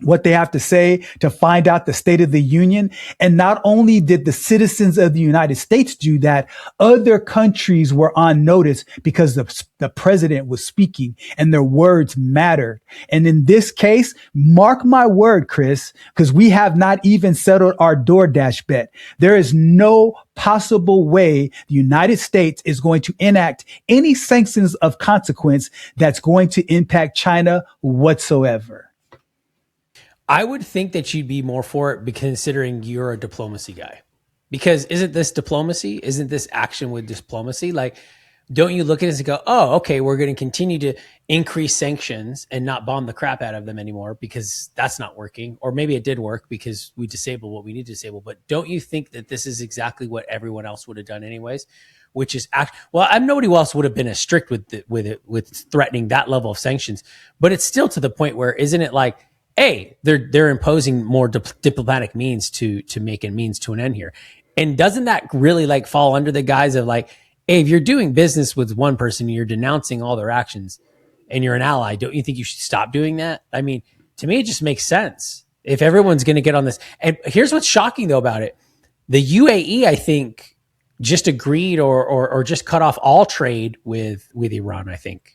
what they have to say, to find out the state of the union. And not only did the citizens of the United States do that, other countries were on notice because the president was speaking and their words mattered. And in this case, mark my word, Chris, because we have not even settled our DoorDash bet. There is no possible way the United States is going to enact any sanctions of consequence that's going to impact China whatsoever. I would think that you'd be more for it, considering you're a diplomacy guy. Because isn't this diplomacy? Isn't this action with diplomacy? Like, don't you look at this and go, oh, okay, we're going to continue to increase sanctions and not bomb the crap out of them anymore because that's not working. Or maybe it did work because we disabled what we need to disable. But don't you think that this is exactly what everyone else would have done anyways? Which is nobody else would have been as strict with threatening that level of sanctions. But it's still to the point where, isn't it like, hey, they're imposing more diplomatic means to make a means to an end here. And doesn't that really like fall under the guise of like, hey, if you're doing business with one person, you're denouncing all their actions and you're an ally, don't you think you should stop doing that? I mean, to me, it just makes sense if everyone's going to get on this. And here's what's shocking though about it. The UAE, I think, just agreed or just cut off all trade with Iran, I think.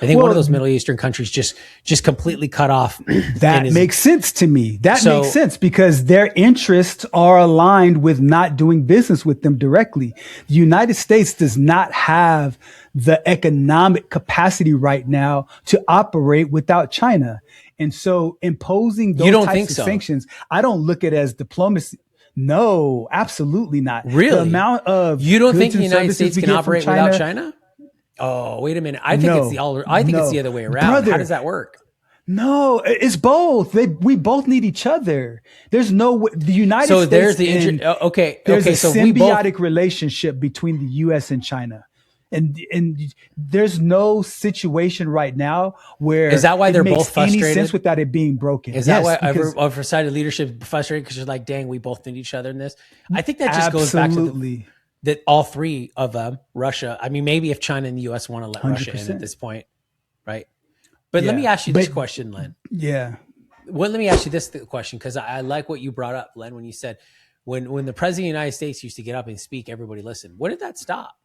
One of those Middle Eastern countries just completely cut off. That makes sense to me. That makes sense because their interests are aligned with not doing business with them directly. The United States does not have the economic capacity right now to operate without China. And so imposing those types of sanctions, I don't look at it as diplomacy. No, absolutely not. Really? The amount of you don't think the United States can operate without China? Oh, wait a minute. I think it's the other way around. Brother, how does that work? No, it's both. We both need each other. There's no the United States. So there's the there's a symbiotic relationship between the U.S. and China, and there's no situation right now where is that why they're both frustrated? Any sense without it being broken? Is that why our side of leadership frustrated because you're like, dang, we both need each other in this? I think that just goes back to that all three of them, Russia. I mean, maybe if China and the U.S. want to let 100%. Russia in at this point, right? But let me ask you this question, Len. Yeah. Well, let me ask you this question because I like what you brought up, Len, when you said when the president of the United States used to get up and speak, everybody listened. When did that stop?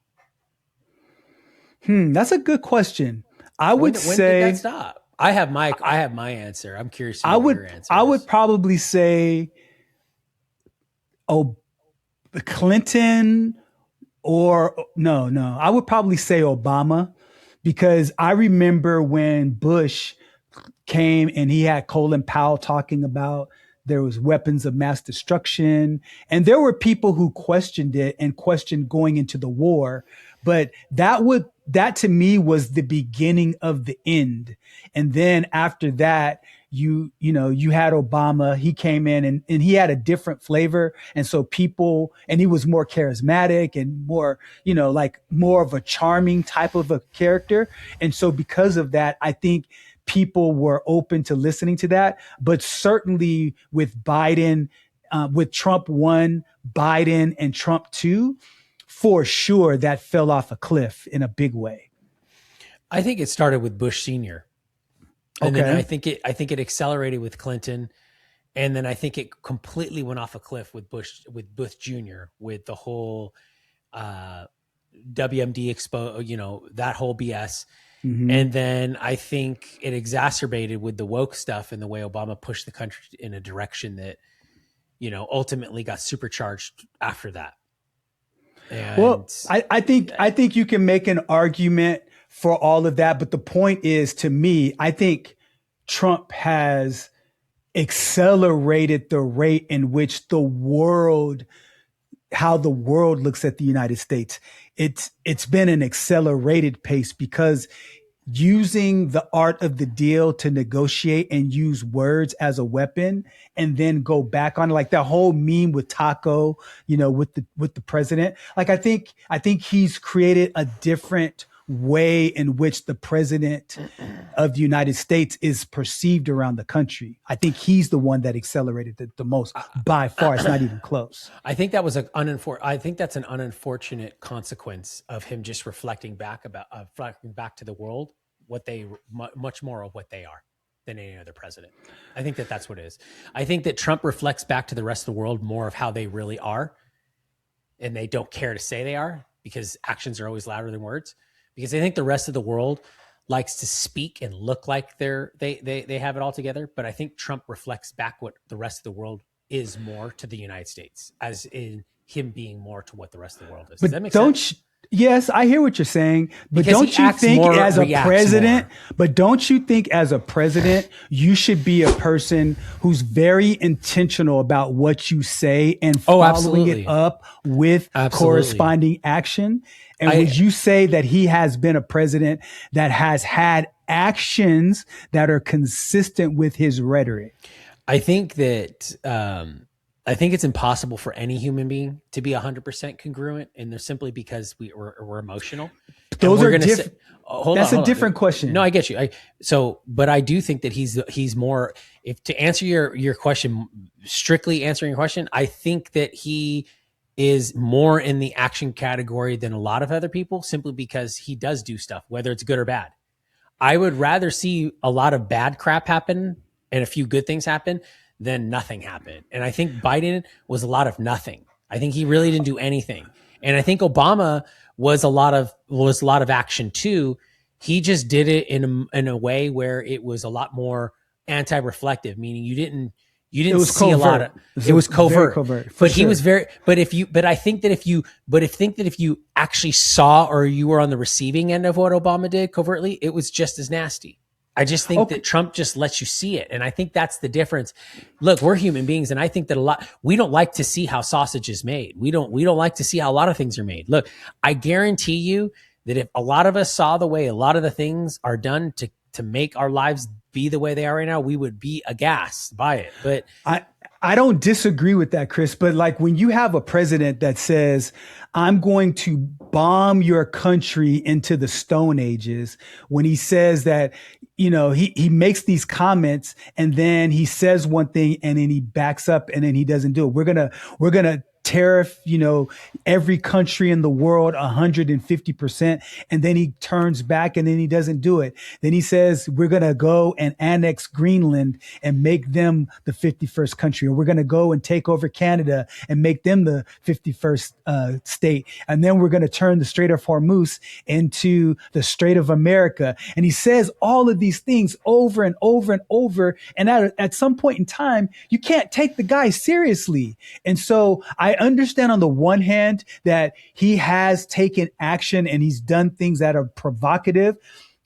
That's a good question. When did that stop? I have my answer. I'm curious to know what your answer is. I would probably say, Clinton. Or no, I would probably say Obama, because I remember when Bush came and he had Colin Powell talking about there was weapons of mass destruction, and there were people who questioned it and questioned going into the war. But that to me was the beginning of the end. And then after that, you had Obama. He came in and he had a different flavor. And so and he was more charismatic and more, like more of a charming type of a character. And so because of that, I think people were open to listening to that. But certainly with Biden, with Trump 1, Biden and Trump 2, for sure that fell off a cliff in a big way. I think it started with Bush Sr. And then I think it accelerated with Clinton. And then I think it completely went off a cliff with Bush Jr., with the whole WMD expo, that whole BS. Mm-hmm. And then I think it exacerbated with the woke stuff and the way Obama pushed the country in a direction that, ultimately got supercharged after that. And well, I think you can make an argument for all of that. But the point is, to me, I think Trump has accelerated the rate in which how the world looks at the United States. It's been an accelerated pace, because using the art of the deal to negotiate and use words as a weapon, and then go back on, like that whole meme with Taco, with the president. Like, I think he's created a different way in which the president of the United States is perceived around the country. I think he's the one that accelerated it the most by far. It's not even close. I think that was I think that's an unfortunate consequence of him just reflecting back to the world much more of what they are than any other president. I think that's what it is. I think that Trump reflects back to the rest of the world more of how they really are, and they don't care to say they are, because actions are always louder than words. Because I think the rest of the world likes to speak and look like they have it all together. But I think Trump reflects back what the rest of the world is more to the United States, as in him being more to what the rest of the world is. Does that make sense? Yes, I hear what you're saying, but Because don't you think as a president, you should be a person who's very intentional about what you say and following it up with corresponding action? And would you say that he has been a president that has had actions that are consistent with his rhetoric? I think that, I think it's impossible for any human being to be 100% congruent, and they're simply because we're emotional. Those are different. That's a different question. No, I get you. But I do think that he's more. If to answer your question, strictly answering your question, I think that he is more in the action category than a lot of other people, simply because he does do stuff, whether it's good or bad. I would rather see a lot of bad crap happen and a few good things happen than nothing happened. And I think Biden was a lot of nothing. I think he really didn't do anything. And I think Obama was a lot of action too. He just did it in a way where it was a lot more anti-reflective, meaning you didn't see a lot of, it was covert. But he was very, I think that if you actually saw, or you were on the receiving end of what Obama did covertly, it was just as nasty. I just think that Trump just lets you see it. And I think that's the difference. Look, we're human beings. And I think that we don't like to see how sausage is made. We don't like to see how a lot of things are made. Look, I guarantee you that if a lot of us saw the way a lot of the things are done to make our lives be the way they are right now, we would be aghast by it. But I don't disagree with that, Chris. But like, when you have a president that says, I'm going to bomb your country into the Stone Ages, when he says that, he makes these comments, and then he says one thing, and then he backs up, and then he doesn't do it. We're gonna tariff, every country in the world 150%. And then he turns back, and then he doesn't do it. Then he says, we're going to go and annex Greenland and make them the 51st country. Or we're going to go and take over Canada and make them the 51st state. And then we're going to turn the Strait of Hormuz into the Strait of America. And he says all of these things over and over and over. And at some point in time, you can't take the guy seriously. And so I understand on the one hand that he has taken action and he's done things that are provocative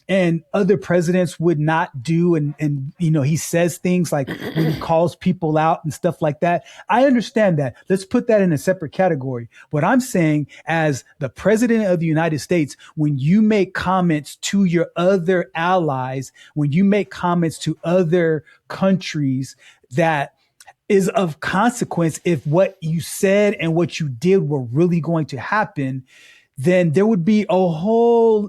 and other presidents would not do. And he says things like when he calls people out and stuff like that. I understand that. Let's put that in a separate category. What I'm saying, as the president of the United States, when you make comments to your other allies, when you make comments to other countries that is of consequence if what you said and what you did were really going to happen, then there would be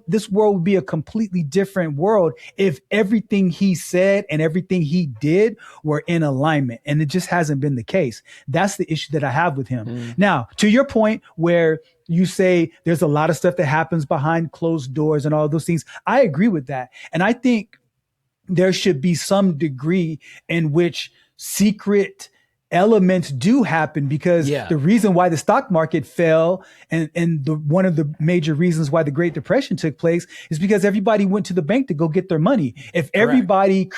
this world would be a completely different world if everything he said and everything he did were in alignment. And it just hasn't been the case. That's the issue that I have with him. Now, to your point where you say there's a lot of stuff that happens behind closed doors and all those things, I agree with that. And I think there should be some degree in which secret elements do happen, because the reason why the stock market fell and one of the major reasons why the Great Depression took place is because everybody went to the bank to go get their money. If everybody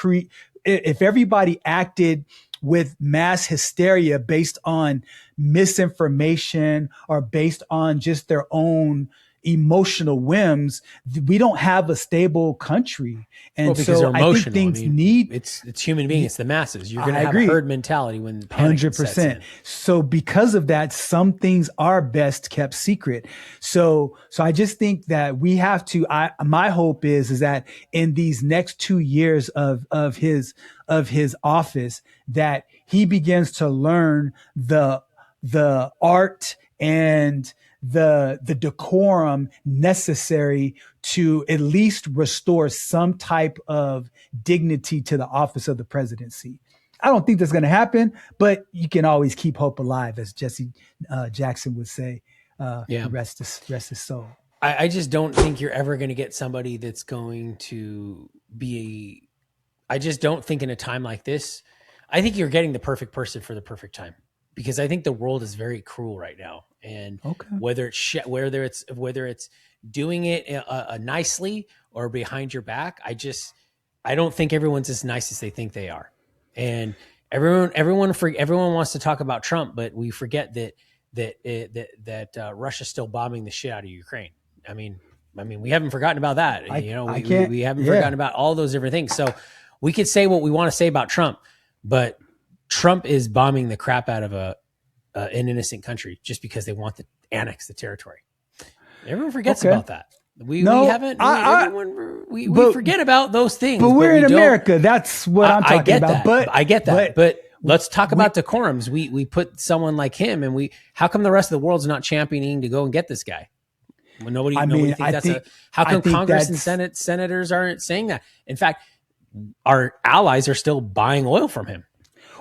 acted with mass hysteria based on misinformation or based on just their own emotional whims, we don't have a stable country. And so I think things it's human beings, it's the masses. You're going to have a herd mentality when panic 100%. Sets in. So because of that, some things are best kept secret. So I just think that we have to, my hope is that in these next 2 years of his office, that he begins to learn the art and the decorum necessary to at least restore some type of dignity to the office of the presidency. I don't think that's going to happen, but you can always keep hope alive, as Jesse Jackson would say. Rest his soul. I just don't think you're ever going to get somebody that's going to be. I just don't think in a time like this. I think you're getting the perfect person for the perfect time, because I think the world is very cruel right now. And whether it's doing it nicely or behind your back, I don't think everyone's as nice as they think they are. And everyone wants to talk about Trump, but we forget that Russia's still bombing the shit out of Ukraine. I mean, we haven't forgotten about that. We haven't forgotten about all those different things. So we could say what we want to say about Trump, but Trump is bombing the crap out of an innocent country just because they want to annex the territory. Everyone forgets about that. We forget about those things. But we're in America. That's what I'm talking about. I get that. But let's talk about decorums. We put someone like him, and how come the rest of the world's not championing to go and get this guy? Well, nobody thinks how come Congress and senators aren't saying that? In fact, our allies are still buying oil from him.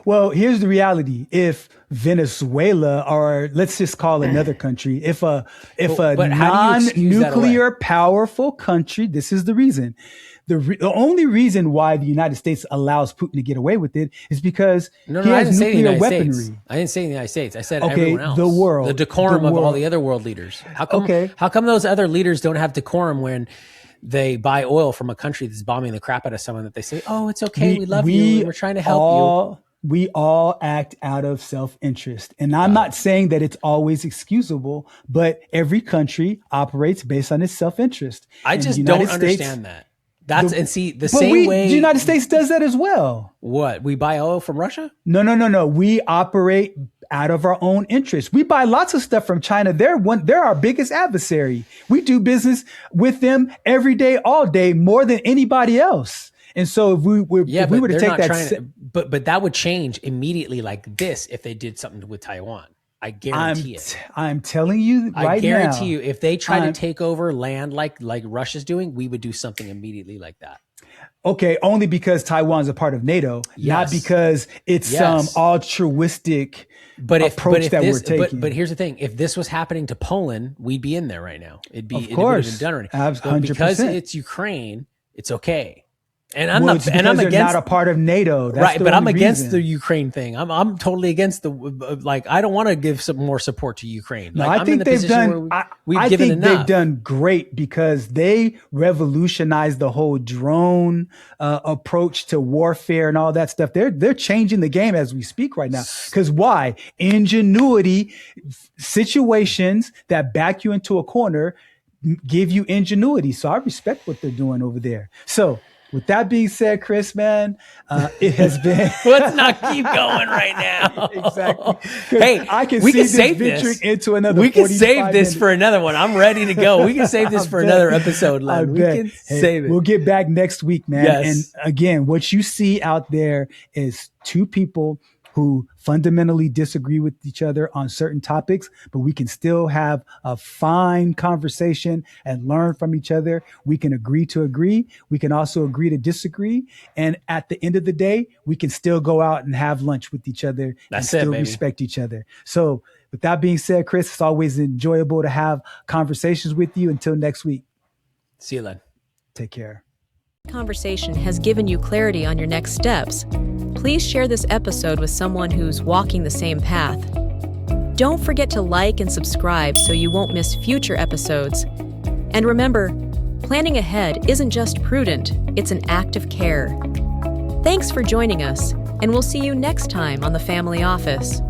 Well, here's the reality. If Venezuela, or let's just call another country, if a non-nuclear powerful country, this is the reason. The only reason why the United States allows Putin to get away with it is because he has nuclear weaponry. I didn't say the United States. I said everyone else. The world. The decorum of all the other world leaders. How come those other leaders don't have decorum when they buy oil from a country that's bombing the crap out of someone that they say, oh, it's okay, we love you, and we're trying to help you? We all act out of self-interest. And I'm not saying that it's always excusable, but every country operates based on its self-interest. I just don't understand that. The United States does that as well. What? We buy oil from Russia? No. We operate out of our own interest. We buy lots of stuff from China. They're our biggest adversary. We do business with them every day, all day, more than anybody else. And so if we were to take that, but that would change immediately like this if they did something with Taiwan. I guarantee it. I'm telling you right now. I guarantee you, if they try to take over land like Russia's doing, we would do something immediately like that. Okay, only because Taiwan's a part of NATO, not because it's some altruistic approach that we're taking. But here's the thing: if this was happening to Poland, we'd be in there right now. It would have been done already. 100%. Because it's Ukraine, it's okay. And I'm against not a part of NATO. That's right, but I'm against the Ukraine thing. I'm totally against I don't want to give some more support to Ukraine. No, I think they've done. I think they've done great because they revolutionized the whole drone approach to warfare and all that stuff. They're changing the game as we speak right now. Because why? Ingenuity, situations that back you into a corner give you ingenuity. So I respect what they're doing over there. So. With that being said, Chris, man, it has been. Let's not keep going right now. Exactly. Hey, I can we see can save this this into another. We can save this for another one. I'm ready to go. We can save this for another episode, Len. We can save it. We'll get back next week, man. Yes. And again, what you see out there is two people who fundamentally disagree with each other on certain topics, but we can still have a fine conversation and learn from each other. We can agree to agree. We can also agree to disagree. And at the end of the day, we can still go out and have lunch with each other and still respect each other. So with that being said, Chris, it's always enjoyable to have conversations with you. Until next week. See you, Len. Take care. Conversation has given you clarity on your next steps. Please share this episode with someone who's walking the same path. Don't forget to like and subscribe so you won't miss future episodes. And remember, planning ahead isn't just prudent, it's an act of care. Thanks for joining us, and we'll see you next time on The Family Office.